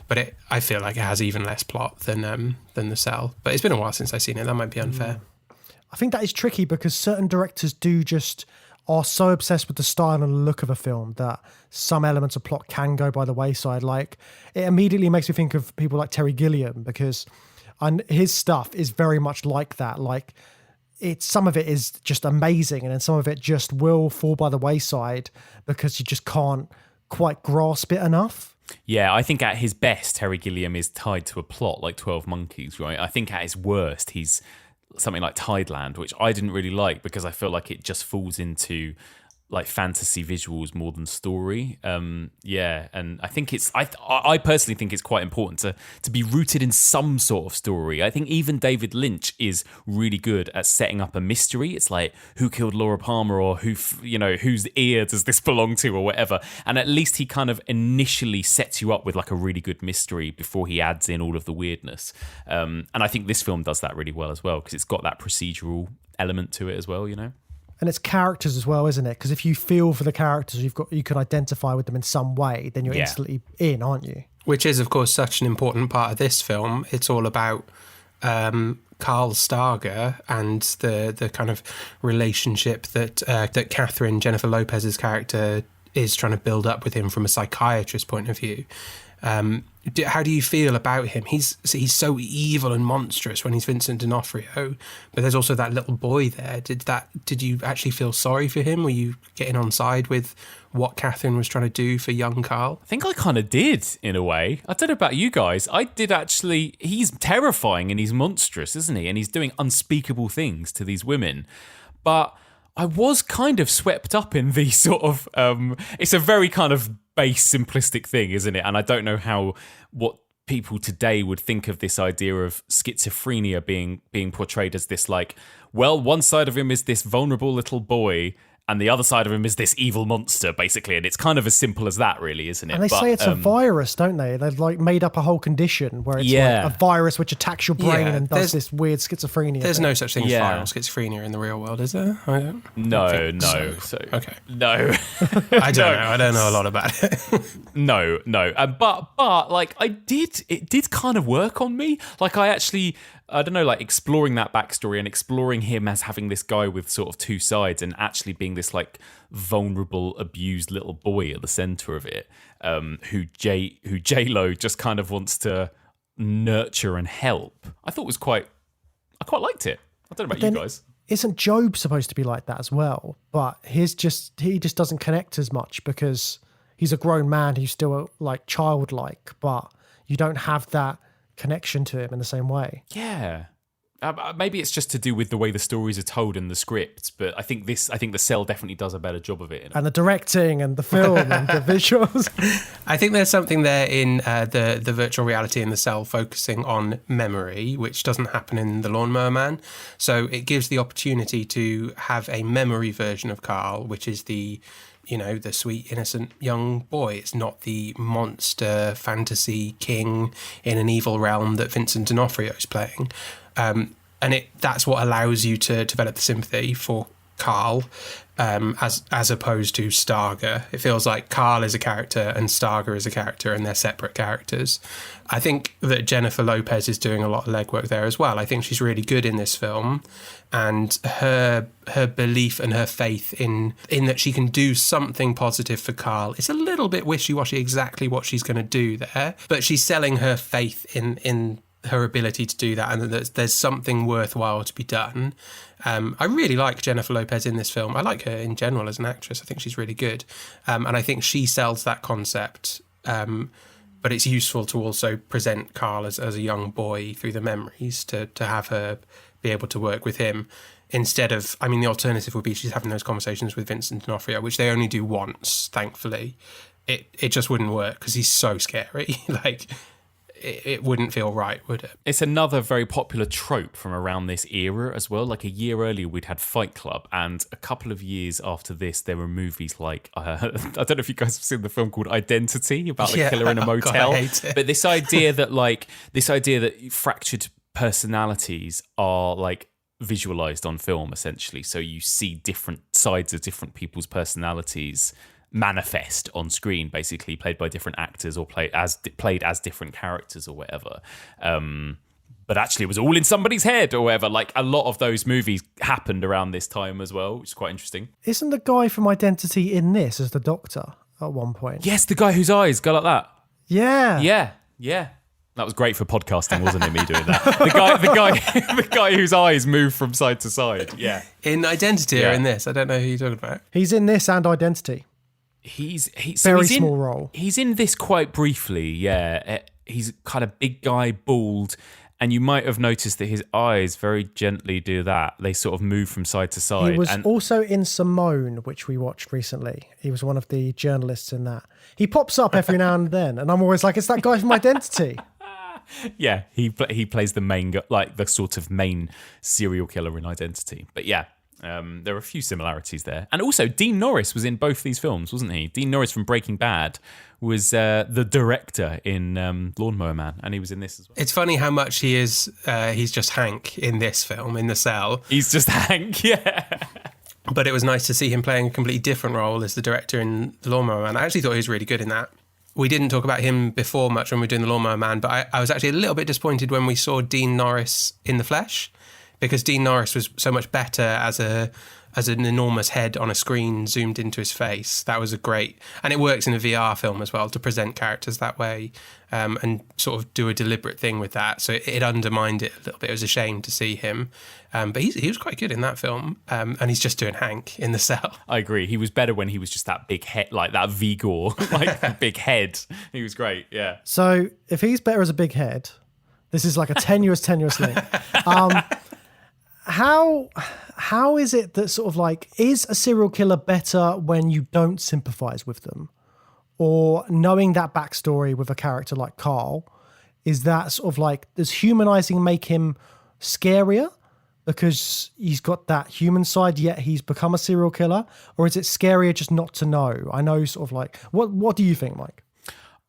but I feel like it has even less plot than The Cell. But it's been a while since I've seen it. That might be unfair. I think that is tricky, because certain directors are so obsessed with the style and the look of a film that some elements of plot can go by the wayside. Like, it immediately makes me think of people like Terry Gilliam, because his stuff is very much like that. Like, some of it is just amazing, and then some of it just will fall by the wayside because you just can't quite grasp it enough. Yeah, I think at his best, Terry Gilliam is tied to a plot like 12 Monkeys, right? I think at his worst, he's something like Tideland, which I didn't really like because I feel like it just falls into like fantasy visuals more than story. And I think I personally think it's quite important to be rooted in some sort of story. I think even David Lynch is really good at setting up a mystery. It's like, who killed Laura Palmer, or whose ear does this belong to, or whatever. And at least he kind of initially sets you up with like a really good mystery before he adds in all of the weirdness. And I think this film does that really well as well, because it's got that procedural element to it as well, And it's characters as well, isn't it? Because if you feel for the characters, you can identify with them in some way, then you're instantly in, aren't you? Which is, of course, such an important part of this film. It's all about Carl Starger and the kind of relationship that Catherine, Jennifer Lopez's character, is trying to build up with him from a psychiatrist point of view. How do you feel about him? He's so evil and monstrous when he's Vincent D'Onofrio, but there's also that little boy there. Did you actually feel sorry for him? Were you getting on side with what Catherine was trying to do for young Carl? I think I kind of did, in a way. I don't know about you guys. I did actually. He's terrifying and he's monstrous, isn't he? And he's doing unspeakable things to these women. But I was kind of swept up in the sort of... it's a very kind of base, simplistic thing, isn't it? And I don't know what people today would think of this idea of schizophrenia being portrayed as this, like, well, one side of him is this vulnerable little boy and the other side of him is this evil monster, basically. And it's kind of as simple as that, really, isn't it? And they say it's a virus, don't they? They've like made up a whole condition where it's like a virus which attacks your brain and does this weird schizophrenia. There's no such thing as viral schizophrenia in the real world, is there? No. Okay. No. I don't know. I don't know a lot about it. No. But like it did kind of work on me. Like I don't know, like exploring that backstory and exploring him as having this guy with sort of two sides and actually being this like vulnerable, abused little boy at the center of it, who J-Lo just kind of wants to nurture and help. I quite liked it. I don't know about you guys. Isn't Job supposed to be like that as well? But he just doesn't connect as much because he's a grown man who's still like childlike, but you don't have that connection to him in the same way. Yeah. Maybe it's just to do with the way the stories are told in the scripts, but I think The Cell definitely does a better job of it. And the directing and the film and the visuals. I think there's something there in the virtual reality in The Cell focusing on memory, which doesn't happen in The Lawnmower Man. So it gives the opportunity to have a memory version of Carl, which is the sweet, innocent young boy. It's not the monster fantasy king in an evil realm that Vincent D'Onofrio is playing. And that's what allows you to develop the sympathy for Carl, as opposed to Starger. It feels like Carl is a character and Starger is a character and they're separate characters. I think that Jennifer Lopez is doing a lot of legwork there as well. I think she's really good in this film, and her belief and her faith in that she can do something positive for Carl. It's a little bit wishy-washy exactly what she's going to do there, but she's selling her faith in her ability to do that, and that there's something worthwhile to be done. I really like Jennifer Lopez in this film. I like her in general as an actress. I think she's really good. And I think she sells that concept. But it's useful to also present Carl as a young boy through the memories, to have her be able to work with him instead of, the alternative would be she's having those conversations with Vincent D'Onofrio, which they only do once, thankfully. It just wouldn't work because he's so scary. Like, it wouldn't feel right, would it? It's another very popular trope from around this era as well. Like a year earlier, we'd had Fight Club, and a couple of years after this, there were movies like I don't know if you guys have seen the film called Identity about the killer in a motel. God, I hate it. But this idea that fractured personalities are like visualized on film, essentially. So you see different sides of different people's personalities manifest on screen, basically played by different actors or played as different characters or whatever. But actually it was all in somebody's head or whatever. Like a lot of those movies happened around this time as well, which is quite interesting. Isn't the guy from Identity in this as the doctor at one point? Yes, the guy whose eyes go like that. Yeah. Yeah. That was great for podcasting, wasn't it, me doing that? The guy whose eyes move from side to side. Yeah. In Identity or in this? I don't know who you're talking about. He's in this and Identity. He's small role. He's in this quite briefly, yeah. He's kind of big guy, bald, and you might have noticed that his eyes very gently do that. They sort of move from side to side. He was also in Simone, which we watched recently. He was one of the journalists in that. He pops up every now and then, and I'm always like, it's that guy from Identity. Yeah, he plays the main, like the sort of main serial killer in Identity. But yeah. There are a few similarities there. And also, Dean Norris was in both these films, wasn't he? Dean Norris from Breaking Bad was the director in Lawnmower Man, and he was in this as well. It's funny how much he's just Hank in this film, in The Cell. He's just Hank, yeah. But it was nice to see him playing a completely different role as the director in The Lawnmower Man. I actually thought he was really good in that. we didn't talk about him before much when we were doing The Lawnmower Man, but I was actually a little bit disappointed when we saw Dean Norris in the flesh, because Dean Norris was so much better as an enormous head on a screen zoomed into his face. That was a great... And it works in a VR film as well to present characters that way, and sort of do a deliberate thing with that. So it undermined it a little bit. It was a shame to see him. But he was quite good in that film. And he's just doing Hank in The Cell. I agree. He was better when he was just that big head, like that Vigor, like big head. He was great, yeah. So if he's better as a big head, this is like a tenuous link. How is it that sort of like, is a serial killer better when you don't sympathize with them? Or knowing that backstory with a character like Carl, is that sort of like, does humanizing make him scarier because he's got that human side yet he's become a serial killer? Or is it scarier just not to know? I know sort of like, what do you think, Mike?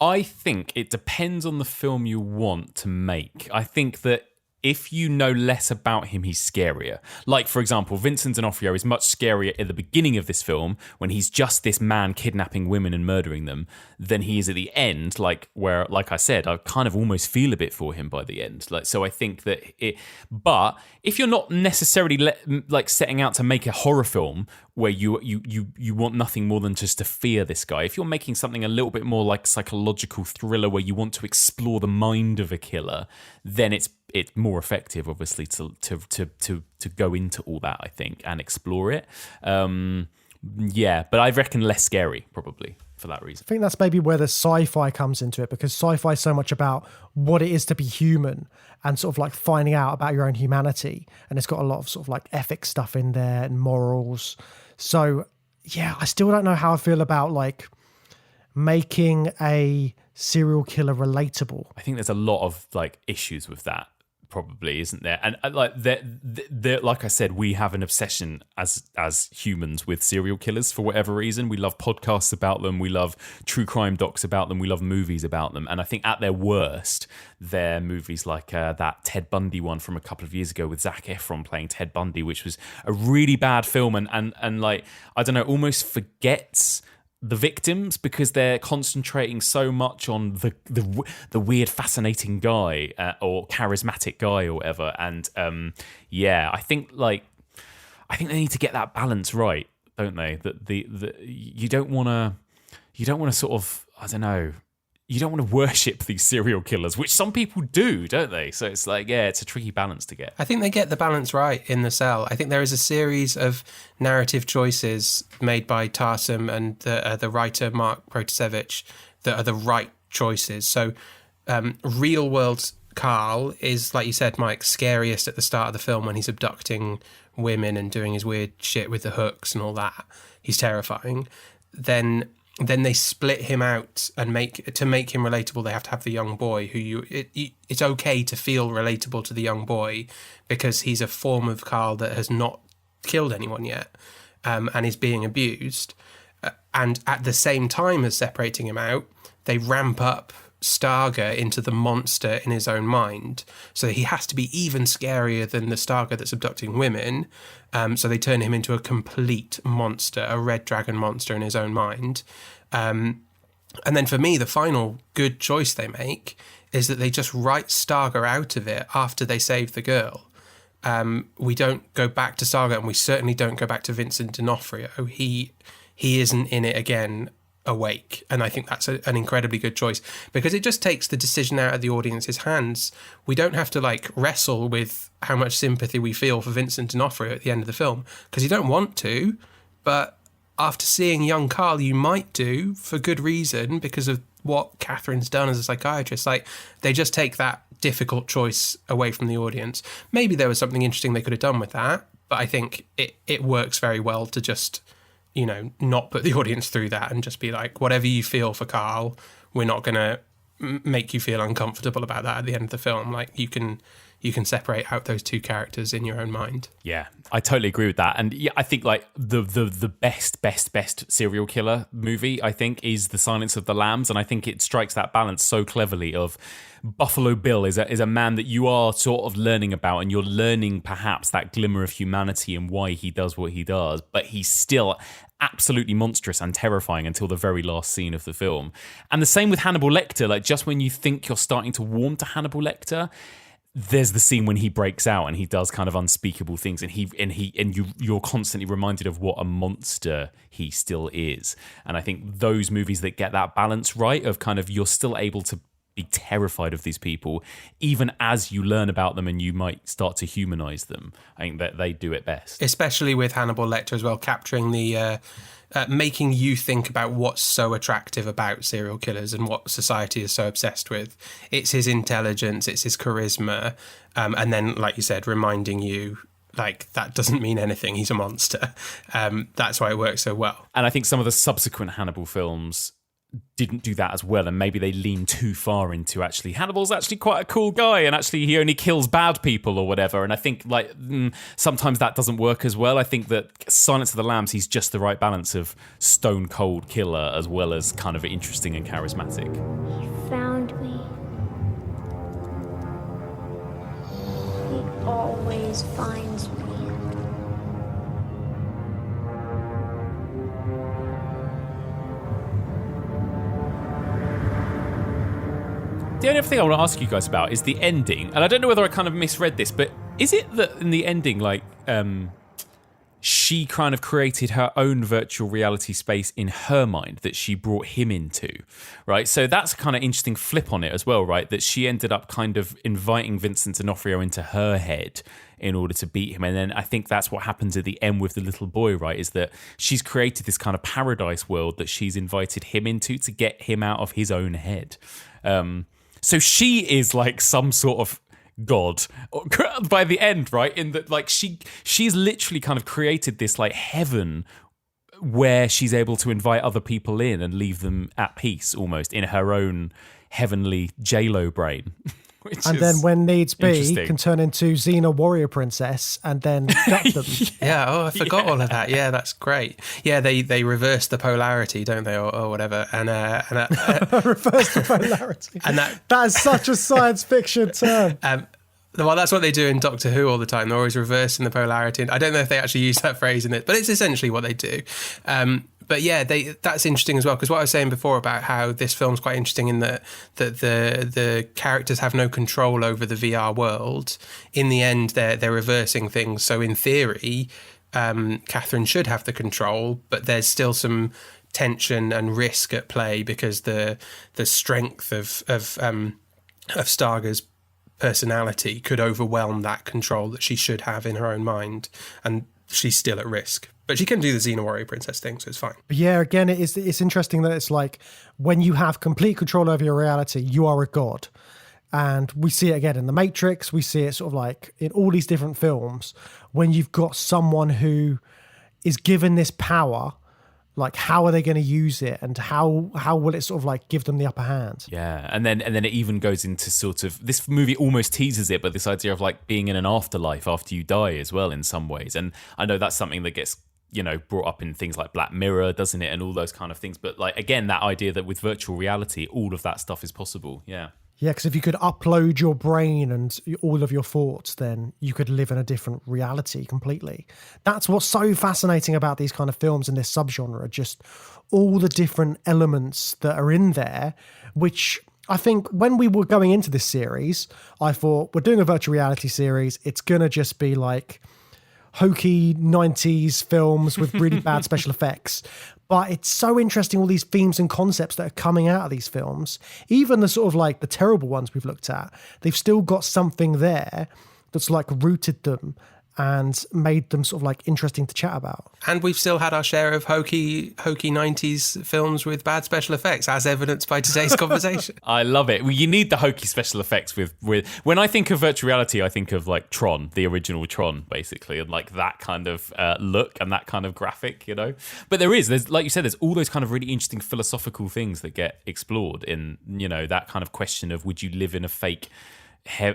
I think it depends on the film you want to make. I think that if you know less about him, he's scarier. Like, for example, Vincent D'Onofrio is much scarier at the beginning of this film when he's just this man kidnapping women and murdering them than he is at the end, like where, like I said, I kind of almost feel a bit for him by the end. Like, so I think that it... But if you're not necessarily like setting out to make a horror film where you want nothing more than just to fear this guy, if you're making something a little bit more like psychological thriller where you want to explore the mind of a killer, then it's more effective, obviously, to go into all that, I think, and explore it. Yeah, but I reckon less scary, probably, for that reason. I think that's maybe where the sci-fi comes into it, because sci-fi is so much about what it is to be human and sort of like finding out about your own humanity. And it's got a lot of sort of like ethics stuff in there and morals. So, yeah, I still don't know how I feel about like making a serial killer relatable. I think there's a lot of like issues with that, probably, isn't there? And like like I said, we have an obsession as humans with serial killers for whatever reason. We love podcasts about them, we love true crime docs about them, we love movies about them. And I think at their worst, they're movies like that Ted Bundy one from a couple of years ago with Zac Efron playing Ted Bundy, which was a really bad film and like, I don't know, almost forgets the victims because they're concentrating so much on the weird, fascinating guy or charismatic guy or whatever. And yeah, I think they need to get that balance right, don't they? That you don't want to sort of, I don't know, you don't want to worship these serial killers, which some people do, don't they? So it's like, yeah, it's a tricky balance to get. I think they get the balance right in The Cell. I think there is a series of narrative choices made by Tarsem and the writer Mark Protasevich that are the right choices. So real world Carl is, like you said, Mike, scariest at the start of the film when he's abducting women and doing his weird shit with the hooks and all that. He's terrifying. Then they split him out and make him relatable. They have to have the young boy it's okay to feel relatable to the young boy because he's a form of Carl that has not killed anyone yet, and is being abused. And at the same time as separating him out, they ramp up Starger into the monster in his own mind. So he has to be even scarier than the Starger that's abducting women. So they turn him into a complete monster, a red dragon monster in his own mind. And then for me, the final good choice they make is that they just write Starger out of it after they save the girl. We don't go back to Starger, and we certainly don't go back to Vincent D'Onofrio. He isn't in it again awake, and I think that's an incredibly good choice because it just takes the decision out of the audience's hands. We don't have to like wrestle with how much sympathy we feel for Vincent D'Onofrio at the end of the film because you don't want to, but after seeing young Carl you might do for good reason because of what Catherine's done as a psychiatrist. Like, they just take that difficult choice away from the audience. Maybe there was something interesting they could have done with that, but I think it works very well to just, you know, not put the audience through that and just be like, whatever you feel for Carl, we're not going to make you feel uncomfortable about that at the end of the film. Like, you can separate out those two characters in your own mind. Yeah, I totally agree with that. And yeah, I think like the best serial killer movie, I think, is The Silence of the Lambs. And I think it strikes that balance so cleverly of Buffalo Bill is a man that you are sort of learning about, and you're learning perhaps that glimmer of humanity and why he does what he does, but he's still absolutely monstrous and terrifying until the very last scene of the film. And the same with Hannibal Lecter. Like, just when you think you're starting to warm to Hannibal Lecter, there's the scene when he breaks out and he does kind of unspeakable things, and you're constantly reminded of what a monster he still is. And I think those movies that get that balance right, of kind of you're still able to be terrified of these people even as you learn about them and you might start to humanize them, I think that they do it best. Especially with Hannibal Lecter as well, capturing the making you think about what's so attractive about serial killers and what society is so obsessed with. It's his intelligence, it's his charisma, and then, like you said, reminding you, like, that doesn't mean anything, he's a monster. That's why it works so well. And I think some of the subsequent Hannibal films didn't do that as well, and maybe they lean too far into actually Hannibal's actually quite a cool guy and actually he only kills bad people or whatever, and I think like sometimes that doesn't work as well. I think that Silence of the Lambs, he's just the right balance of stone cold killer as well as kind of interesting and charismatic. He found me. He always finds me. The only other thing I want to ask you guys about is the ending. And I don't know whether I kind of misread this, but is it that in the ending, like, she kind of created her own virtual reality space in her mind that she brought him into, right? So that's a kind of interesting flip on it as well, right? That she ended up kind of inviting Vincent D'Onofrio into her head in order to beat him. And then I think that's what happens at the end with the little boy, right? Is that she's created this kind of paradise world that she's invited him into to get him out of his own head. So she is like some sort of god by the end, right? In that, like, she's literally kind of created this like heaven where she's able to invite other people in and leave them at peace almost in her own heavenly J-Lo brain. And then when needs be, can turn into Xena Warrior Princess and then gut them. I forgot all of that. Yeah, that's great. Yeah, they reverse the polarity, don't they, or whatever? And reverse the polarity. And that is such a science fiction term. Well, that's what they do in Doctor Who all the time. They're always reversing the polarity. And I don't know if they actually use that phrase in it, but it's essentially what they do. But yeah, that's interesting as well, because what I was saying before about how this film's quite interesting in that the characters have no control over the VR world. In the end, they're reversing things. So in theory, Catherine should have the control, but there's still some tension and risk at play because the strength of Starga's personality could overwhelm that control that she should have in her own mind, and she's still at risk. But she can do the Xena Warrior Princess thing, so it's fine. But yeah, again, it's interesting that it's like when you have complete control over your reality, you are a god. And we see it again in The Matrix. We see it sort of like in all these different films. When you've got someone who is given this power, like, how are they going to use it, and how will it sort of like give them the upper hand? Yeah, and then it even goes into sort of, this movie almost teases it, but this idea of like being in an afterlife after you die as well in some ways. And I know that's something that gets, you know, brought up in things like Black Mirror, doesn't it, and all those kind of things. But like, again, that idea that with virtual reality, all of that stuff is possible. Yeah. Yeah, because if you could upload your brain and all of your thoughts, then you could live in a different reality completely. That's what's so fascinating about these kind of films and this subgenre, just all the different elements that are in there, which I think when we were going into this series, I thought, we're doing a virtual reality series. It's going to just be like hokey 90s films with really bad special effects. But it's so interesting, all these themes and concepts that are coming out of these films. Even the sort of like the terrible ones we've looked at, they've still got something there that's like rooted them and made them sort of like interesting to chat about. And we've still had our share of hokey 90s films with bad special effects, as evidenced by today's conversation. I love it. Well, you need the hokey special effects with when I think of virtual reality, I think of like Tron, the original Tron, basically, and like that kind of look and that kind of graphic, you know. But there's like you said, there's all those kind of really interesting philosophical things that get explored in, you know, that kind of question of, would you live in a fake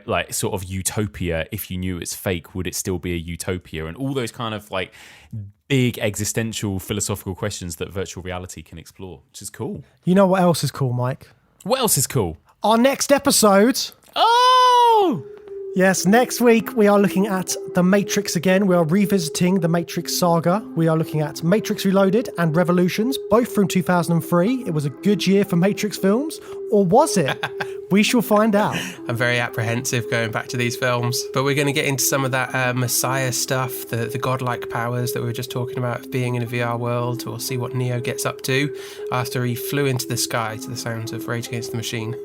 like sort of utopia if you knew it's fake? Would it still be a utopia? And all those kind of like big existential philosophical questions that virtual reality can explore, which is cool. You know what else is cool, Mike? What else is cool? Our next episode. Oh Yes, next week we are looking at The Matrix again. We are revisiting the Matrix saga. We are looking at Matrix Reloaded and Revolutions, both from 2003. It was a good year for Matrix films, or was it? We shall find out. I'm very apprehensive going back to these films, but we're going to get into some of that Messiah stuff, the godlike powers that we were just talking about of being in a VR world. We'll see what Neo gets up to after he flew into the sky to the sounds of Rage Against the Machine.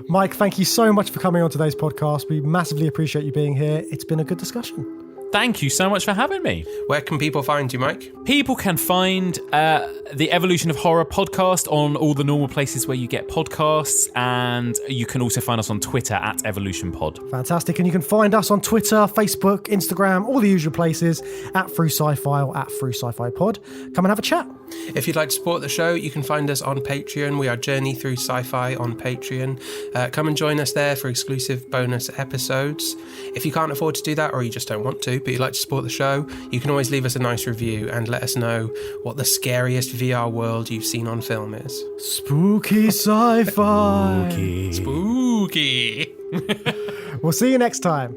Mike, thank you so much for coming on today's podcast. We massively appreciate you being here. It's been a good discussion. Thank you so much for having me. Where can people find you, Mike? People can find the Evolution of Horror podcast on all the normal places where you get podcasts, and you can also find us on Twitter at EvolutionPod. Fantastic. And you can find us on Twitter, Facebook, Instagram, all the usual places at Through Sci-Fi or at Through Sci-Fi Pod. Come and have a chat. If you'd like to support the show, you can find us on Patreon. We are Journey Through Sci-Fi on Patreon. Come and join us there for exclusive bonus episodes. If you can't afford to do that, or you just don't want to, but you'd like to support the show, you can always leave us a nice review and let us know what the scariest VR world you've seen on film is. Spooky sci-fi. Spooky. We'll see you next time.